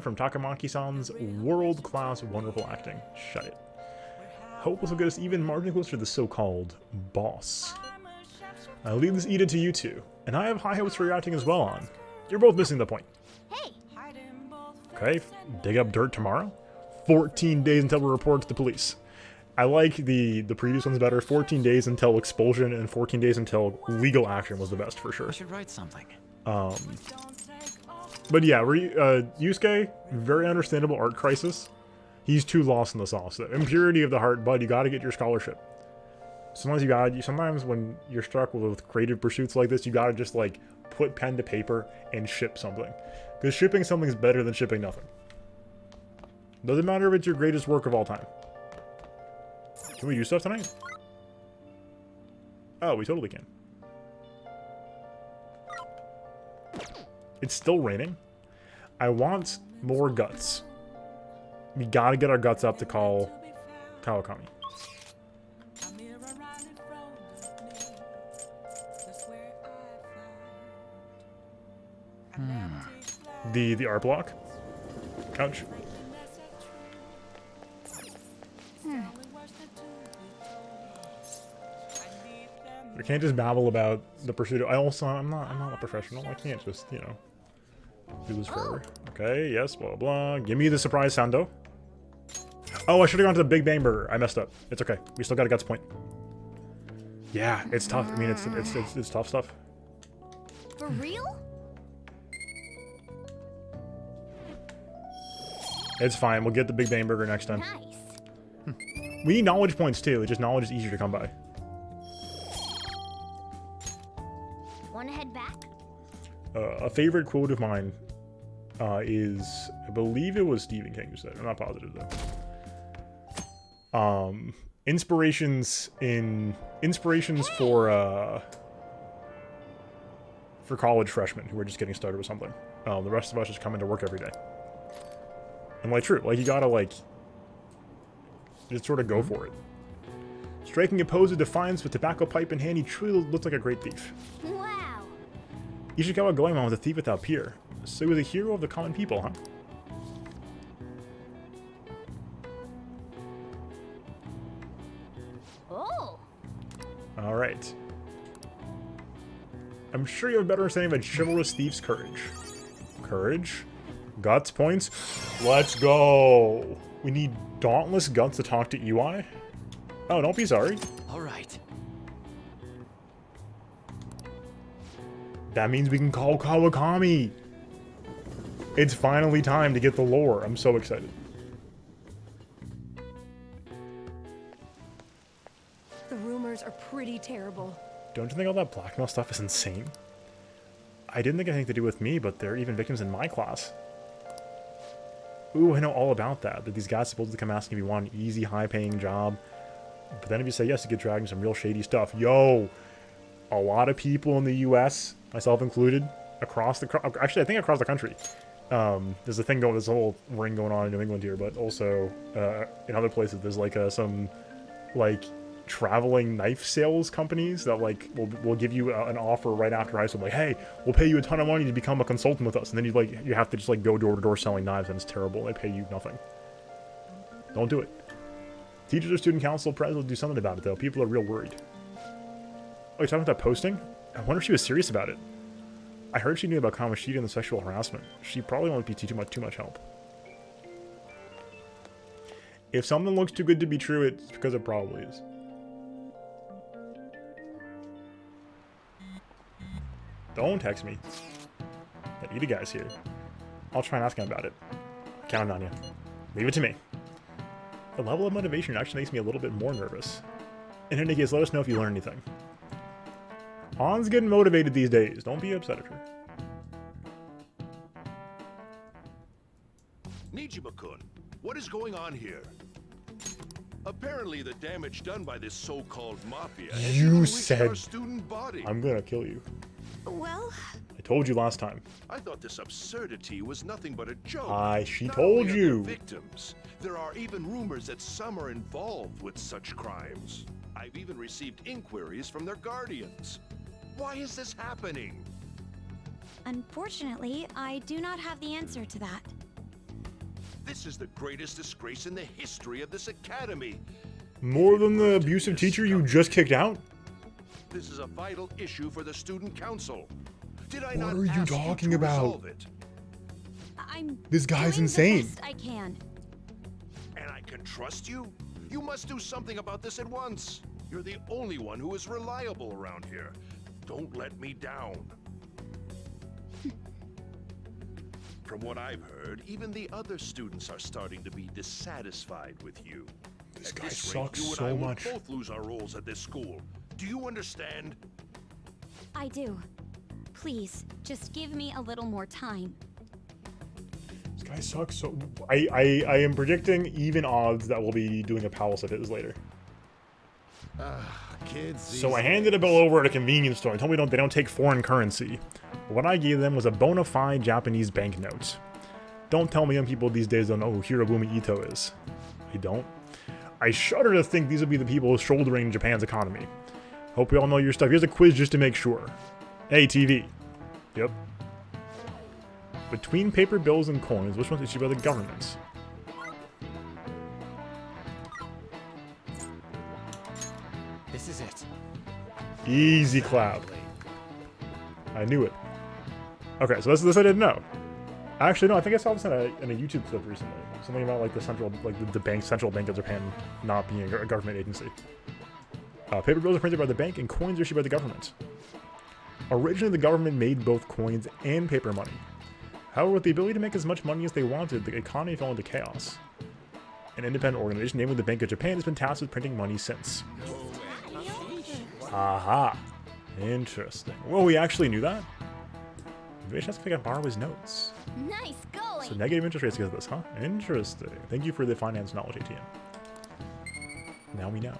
from Takamaki-san's world-class wonderful acting. Shut it. Hope this will get us even marginally closer to the so-called boss. I'll leave this Ida to you two, and I have high hopes for your acting as well on. You're both missing the point. Hey! Okay, dig up dirt tomorrow? 14 days until we report to the police. I like the previous ones better. 14 days until expulsion and 14 days until legal action was the best for sure. I should write something. But yeah, Yusuke, very understandable art crisis. He's too lost in the sauce. The impurity of the heart, bud, you gotta get your scholarship. Sometimes when you're struck with creative pursuits like this, you gotta just like put pen to paper and ship something. Because shipping something is better than shipping nothing. Doesn't matter if it's your greatest work of all time. Can we do stuff tonight? Oh, we totally can. It's still raining. I want more guts. We gotta get our guts up to call Kawakami. The art block. Ouch. We can't just babble about the pursuit of... I'm not a professional. I can't just, you know, do this forever. Okay, yes, blah, blah. Give me the surprise Sando. Oh, I should have gone to the Big Bang Burger. I messed up. It's okay. We still got a guts point. Yeah, it's tough. I mean, it's tough stuff. For real? It's fine. We'll get the Big Bang Burger next time. Nice. We need knowledge points too. Just knowledge is easier to come by. Wanna head back? A favorite quote of mine is, I believe it was Stephen King who said it. I'm not positive though. Inspirations for college freshmen who are just getting started with something. The rest of us just come into work every day. And like true, like you gotta like just sort of go for it. Striking a pose of defiance with tobacco pipe in hand, he truly looks like a great thief. Wow. Ishikawa Goemon was a thief without peer, so he was a hero of the common people, huh? Oh. Alright. I'm sure you have a better understanding of a chivalrous thief's courage. Courage? Guts points? Let's go! We need dauntless guts to talk to EY? Oh, don't be sorry. Alright. That means we can call Kawakami! It's finally time to get the lore. I'm so excited. The rumors are pretty terrible. Don't you think all that blackmail stuff is insane? I didn't think anything to do with me, but there are even victims in my class. Ooh, I know all about that. That these guys supposed to come asking if you want an easy, high-paying job. But then if you say yes, you get dragged into some real shady stuff. Yo! A lot of people in the U.S., myself included, actually, I think across the country. There's a thing going, there's a whole ring going on in New England here, but also in other places, there's like some like traveling knife sales companies that like will give you an offer right after high school, like, hey, we'll pay you a ton of money to become a consultant with us, and then you have to just like go door to door selling knives, and it's terrible. They pay you nothing. Don't do it. Teachers or student council president will do something about it though. People are real worried. Oh, you're talking about that posting? I wonder if she was serious about it. I heard she knew about Kamoshida and the sexual harassment. She probably won't be too much help. If something looks too good to be true, it's because it probably is. Don't text me. That Ida guy's here. I'll try and ask him about it. Counting on you. Leave it to me. The level of motivation actually makes me a little bit more nervous. In any case, let us know if you learn anything. Han's getting motivated these days. Don't be upset at her. Nijima-kun, what is going on here? Apparently the damage done by this so-called mafia has You reached said our student body. I'm gonna kill you. Well, I told you last time. I thought this absurdity was nothing but a joke. She Not told only are you. there victims, there are even rumors that some are involved with such crimes. I've even received inquiries from their guardians. Why is this happening? Unfortunately, I do not have the answer to that. This is the greatest disgrace in the history of this academy. More than the abusive teacher you just kicked out? This is a vital issue for the student council. Did I What not are you ask talking to about? resolve it? I'm This guy's doing insane. the best I can. And I can trust you? You must do something about this at once. You're the only one who is reliable around here. Don't let me down. From what I've heard, even the other students are starting to be dissatisfied with you. This At guy this rate, sucks you and so I will much. both lose our roles at this school. Do you understand? I do. Please, just give me a little more time. This guy sucks so... I am predicting even odds that we'll be doing a palace of his later. Kids. So I handed a bill over at a convenience store and told me they don't take foreign currency. What I gave them was a bona fide Japanese banknote. Don't tell me young people these days don't know who Hirobumi Ito is. I don't. I shudder to think these will be the people shouldering Japan's economy. Hope we all know your stuff. Here's a quiz just to make sure. Hey, TV. Yep. Between paper bills and coins, which one's issued by the government? This is it. Easy clap. I knew it. Okay, so this I didn't know. Actually, no, I think I saw this in a YouTube clip recently. Something about like the central bank of Japan not being a government agency. Paper bills are printed by the bank and coins are issued by the government. Originally, the government made both coins and paper money. However, with the ability to make as much money as they wanted, the economy fell into chaos. An independent organization, namely the Bank of Japan, has been tasked with printing money since. Aha. Interesting. Well, we actually knew that? Maybe I should ask if I can borrow his notes. Nice going. So negative interest rates because of this, huh? Interesting. Thank you for the finance knowledge, ATM. Now we know.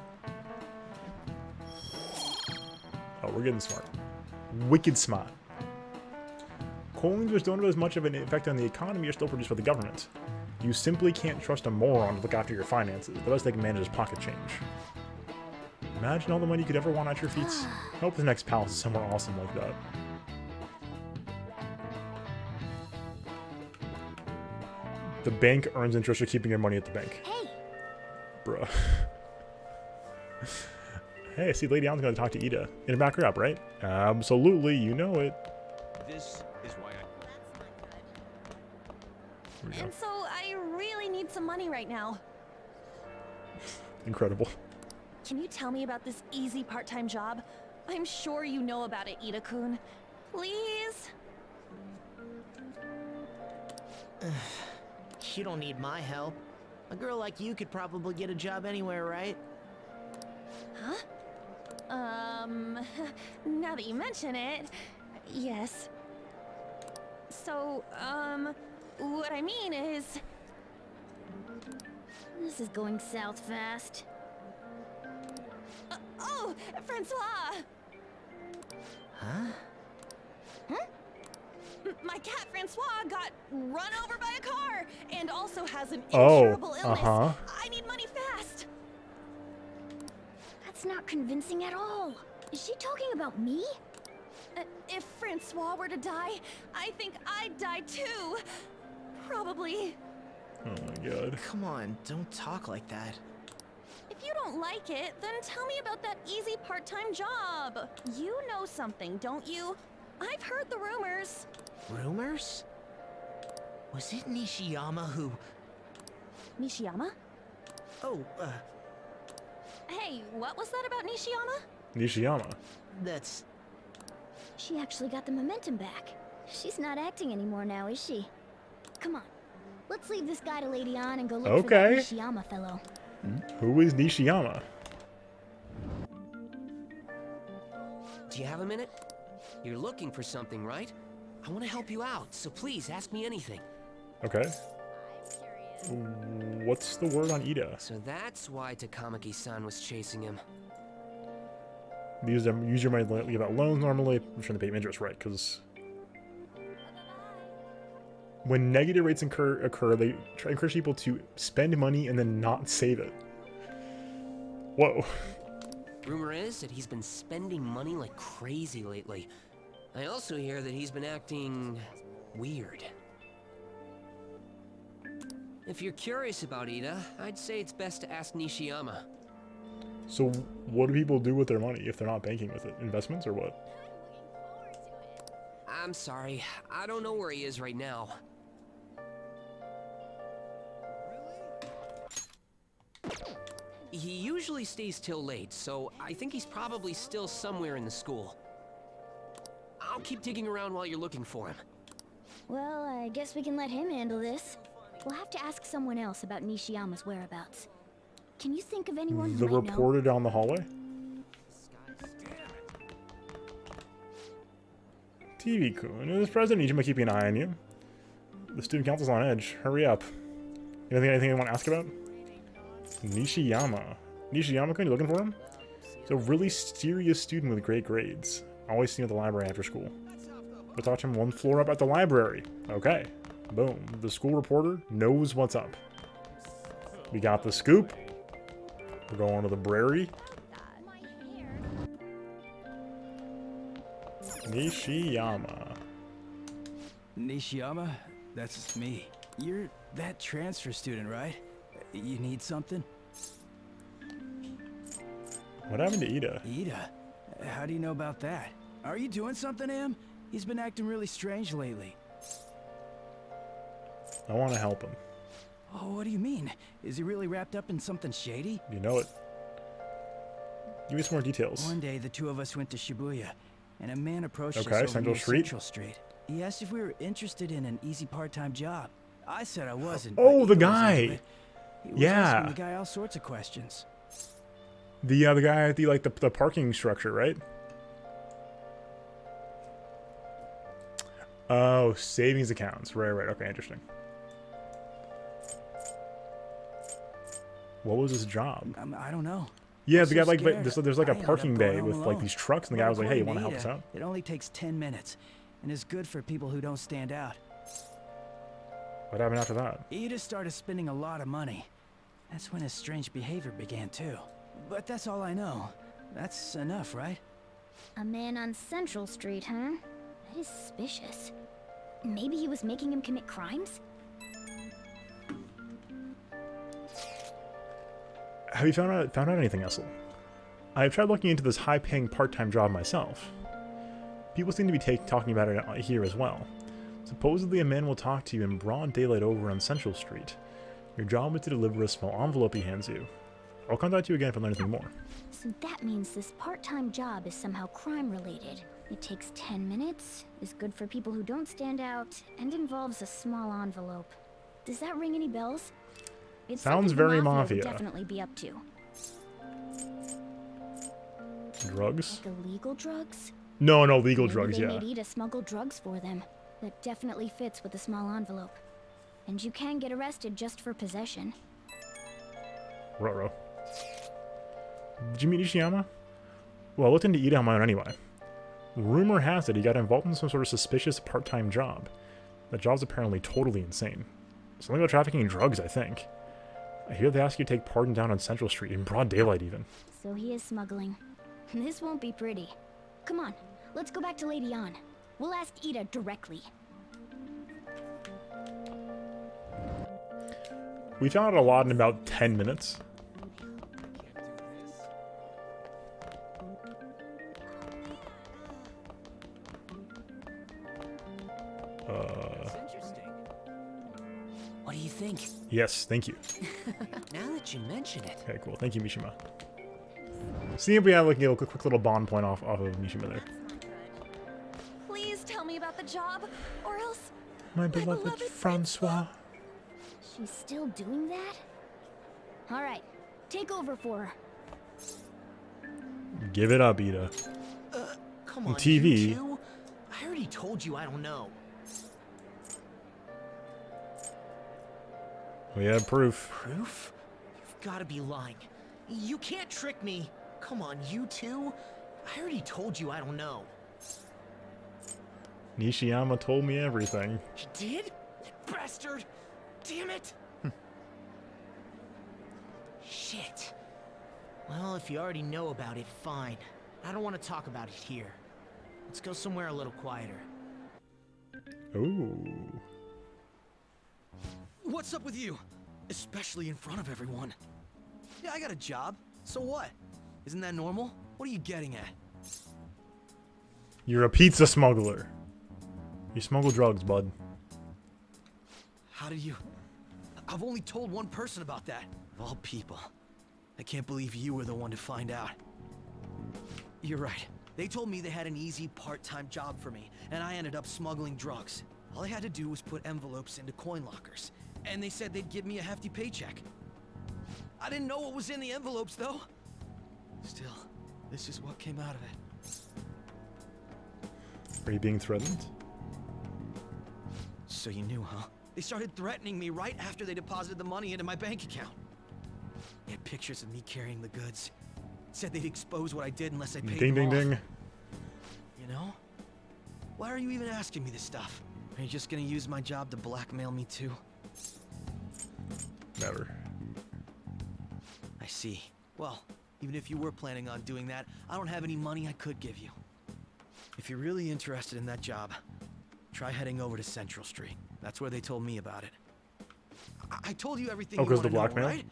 Oh, we're getting smart. Wicked smart. Coins, which don't have as much of an effect on the economy, are still produced by the government. You simply can't trust a moron to look after your finances. The best they can manage is pocket change. Imagine all the money you could ever want at your feet. I hope the next palace is somewhere awesome like that. The bank earns interest for keeping your money at the bank. Hey. Bruh. Hey, I see Lady Allen's gonna talk to Ida. Gonna back her up, right? Absolutely, you know it. This is why I... And so I really need some money right now. Incredible. Can you tell me about this easy part-time job? I'm sure you know about it, Ida-kun. Please? You don't need my help. A girl like you could probably get a job anywhere, right? Huh? Now that you mention it, yes. So, what I mean is, This is going south fast. Oh, Francois! Huh? My cat Francois got run over by a car and also has an Oh, incurable illness. uh-huh. I need money fast. That's not convincing at all. Is she talking about me? If Francois were to die, I think I'd die too. Probably. Oh my god. Come on, don't talk like that. If you don't like it, then tell me about that easy part-time job. You know something, don't you? I've heard the rumors. Rumors? Was it Nishiyama who... Nishiyama? Oh, Hey, what was that about Nishiyama? Nishiyama. That's... She actually got the momentum back. She's not acting anymore now, is she? Come on. Let's leave this guy to Lady On and go look for that Okay. Nishiyama fellow. Who is Nishiyama? Do you have a minute? You're looking for something, right? I want to help you out, so please ask me anything. Okay. What's the word on Ida? So that's why Takamaki-san was chasing him. Use your money to give out loans normally. I'm trying to pay him interest, right? Because when negative rates occur, they try to encourage people to spend money and then not save it. Whoa. Rumor is that he's been spending money like crazy lately. I also hear that he's been acting weird. If you're curious about Ida, I'd say it's best to ask Nishiyama. So what do people do with their money if they're not banking with it? Investments or what? I'm sorry, I don't know where he is right now. He usually stays till late, so I think he's probably still somewhere in the school. I'll keep digging around while you're looking for him. Well, I guess we can let him handle this. We'll have to ask someone else about Nishiyama's whereabouts. Can you think of anyone who The might know? reporter down the hallway? TV-kun, is President Nijima keeping an eye on you? The student council's on edge. Hurry up. Anything you want to ask about? Nishiyama. Nishiyama-kun, you looking for him? He's a really serious student with great grades. Always seen at the library after school. Go talk to him one floor up at the library. Okay. Boom. The school reporter knows what's up. We got the scoop. We're going to the brary. Nishiyama. Nishiyama? That's me. You're that transfer student, right? You need something? What happened to Ida? Ida? How do you know about that? Are you doing something to him? He's been acting really strange lately. I want to help him. Oh, what do you mean? Is he really wrapped up in something shady? You know it. Give me some more details. One day, the two of us went to Shibuya, and a man approached us Okay, over Central near Street. Central Street. He asked if we were interested in an easy part-time job. I said I wasn't. Oh, but the Ida was guy. into it. He was Yeah. asking the guy all sorts of questions. The guy at the parking structure, right? Oh, savings accounts. Right. Okay, interesting. What was his job? I don't know. Yeah, I'm the guy so like scared. there's like a I ended up parking going bay home with like alone. these trucks, and the But guy was like, "Hey, you want according to to help us Ida, out?" It only takes 10 minutes, and is good for people who don't stand out. What happened after that? Ida started spending a lot of money. That's when his strange behavior began too. But that's all I know. That's enough, right? A man on Central Street, huh? That is suspicious. Maybe he was making him commit crimes? Have you found out anything, Essel? I've tried looking into this high-paying part-time job myself. People seem to be talking about it here as well. Supposedly a man will talk to you in broad daylight over on Central Street. Your job is to deliver a small envelope he hands you. I'll contact you again if I learn anything more. So that means this part-time job is somehow crime-related. It takes 10 minutes, is good for people who don't stand out, and involves a small envelope. Does that ring any bells? It's Sounds something the very mafia mafia. would definitely be up to. Drugs? Like illegal drugs? No, legal Maybe drugs, they yeah. made Ida smuggle drugs for them. That definitely fits with the small envelope. And you can get arrested just for possession. Ruh-roh. Did you meet Nishiyama? Well, I looked into Ida on my own anyway. Rumor has it he got involved in some sort of suspicious part-time job. The job's apparently totally insane. Something about trafficking drugs, I think. I hear they ask you to take Pardon down on Central Street in broad daylight even. So he is smuggling. This won't be pretty. Come on, let's go back to Lady An. We'll ask Ida directly. We found out a lot in about 10 minutes. What do you think? Yes, thank you. Now that you mention it. Okay, cool. Thank you, Mishima. See if we have like a quick little bond point off of Mishima there. Please tell me about the job, or else My beloved Francois. She's still doing that? Alright, take over for her. Give it up, Ida. Come on, TV. you two? I already told you I don't know. We have proof. Proof? You've got to be lying. You can't trick me. Come on, you two? I already told you I don't know. Nishiyama told me everything. You did? Bastard! Damn it! Shit. Well, if you already know about it, fine. I don't want to talk about it here. Let's go somewhere a little quieter. Ooh. What's up with you? Especially in front of everyone. Yeah, I got a job. So what? Isn't that normal? What are you getting at? You're a pizza smuggler. You smuggle drugs, bud. How did you... I've only told one person about that. Of all people. I can't believe you were the one to find out. You're right. They told me they had an easy part-time job for me, and I ended up smuggling drugs. All I had to do was put envelopes into coin lockers, and they said they'd give me a hefty paycheck. I didn't know what was in the envelopes, though. Still, this is what came out of it. Are you being threatened? So you knew, huh? They started threatening me right after they deposited the money into my bank account. They had pictures of me carrying the goods. Said they'd expose what I did unless I paid Ding, them ding, off. ding. You know? Why are you even asking me this stuff? Are you just gonna use my job to blackmail me too? Never. I see. Well, even if you were planning on doing that, I don't have any money I could give you. If you're really interested in that job, try heading over to Central Street. That's where they told me about it. I told you everything you because want the to know, blackmail? right?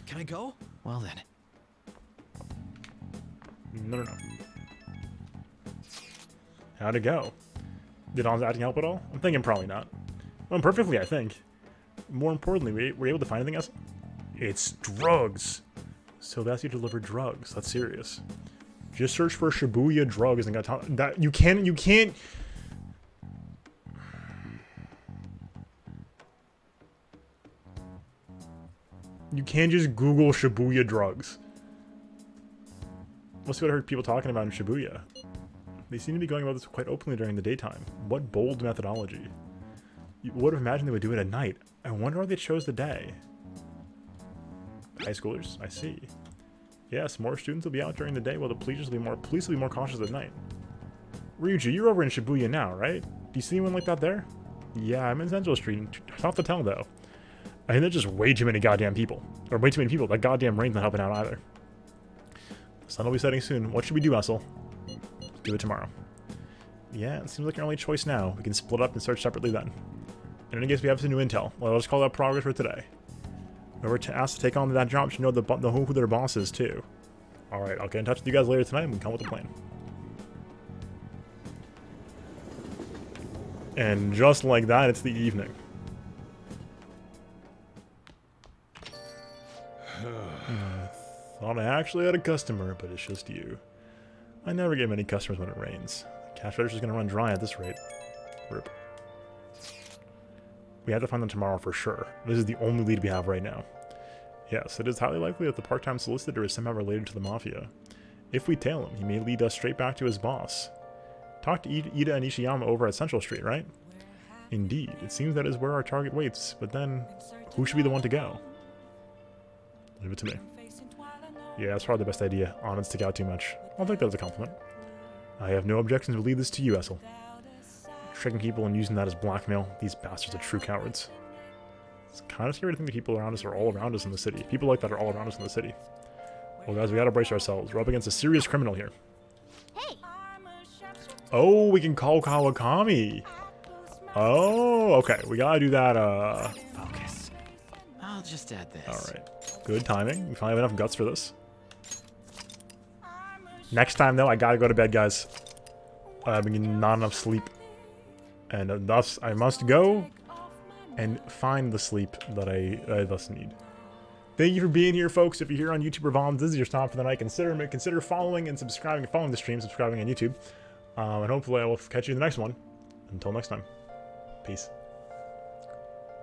Can I go? Well then. No. How'd it go? Did An's acting help at all? I'm thinking probably not. Went perfectly, I think. More importantly, were you able to find anything else? It's drugs. So that's you deliver drugs. That's serious. Just search for Shibuya drugs and got that you can't. You can't just Google Shibuya drugs. Let's see what I heard people talking about in Shibuya. They seem to be going about this quite openly during the daytime. What bold methodology. You would have imagined they would do it at night. I wonder why they chose the day. High schoolers, I see. Yes, more students will be out during the day while the police will be more cautious at night. Ryuji, you're over in Shibuya now, right? Do you see anyone like that there? Yeah, I'm in Central Street. Tough to tell, though. I think there's just way too many goddamn people. Or way too many people. That goddamn rain's not helping out either. The sun will be setting soon. What should we do, Essel? Do it tomorrow. Yeah, it seems like our only choice now. We can split up and search separately then. In any case, we have some new intel. Well, let's call that progress for today. Whoever asked to take on that job should know who their boss is, too. Alright, I'll get in touch with you guys later tonight and we can come with a plan. And just like that, it's the evening. Thought I actually had a customer, but it's just you. I never get many customers when it rains. The cash register's gonna run dry at this rate. Rip. We have to find them tomorrow for sure. This is the only lead we have right now. Yes, it is highly likely that the part-time solicitor is somehow related to the mafia. If we tail him, he may lead us straight back to his boss. Talk to Ida and Ishiyama over at Central Street, right? Indeed, it seems that is where our target waits, but then, who should be the one to go? Leave it to me. Yeah, that's probably the best idea. On and stick out too much. I'll take that as a compliment. I have no objections to leave this to you, Essel. Tricking people and using that as blackmail. These bastards are true cowards. It's kind of scary to think the people around us are all around us in the city. People like that are all around us in the city. Well, guys, we gotta brace ourselves. We're up against a serious criminal here. Hey. Oh, we can call Kawakami. Oh, okay. We gotta do that, Focus. I'll just add this. Alright. Good timing. We finally have enough guts for this. Next time, though, I gotta go to bed, guys. I've been getting not enough sleep. And thus, I must go and find the sleep that I thus need. Thank you for being here, folks. If you're here on YouTube or Vons, this is your stop for the night. Consider following and subscribing, following the stream, subscribing on YouTube. And hopefully I will catch you in the next one. Until next time. Peace.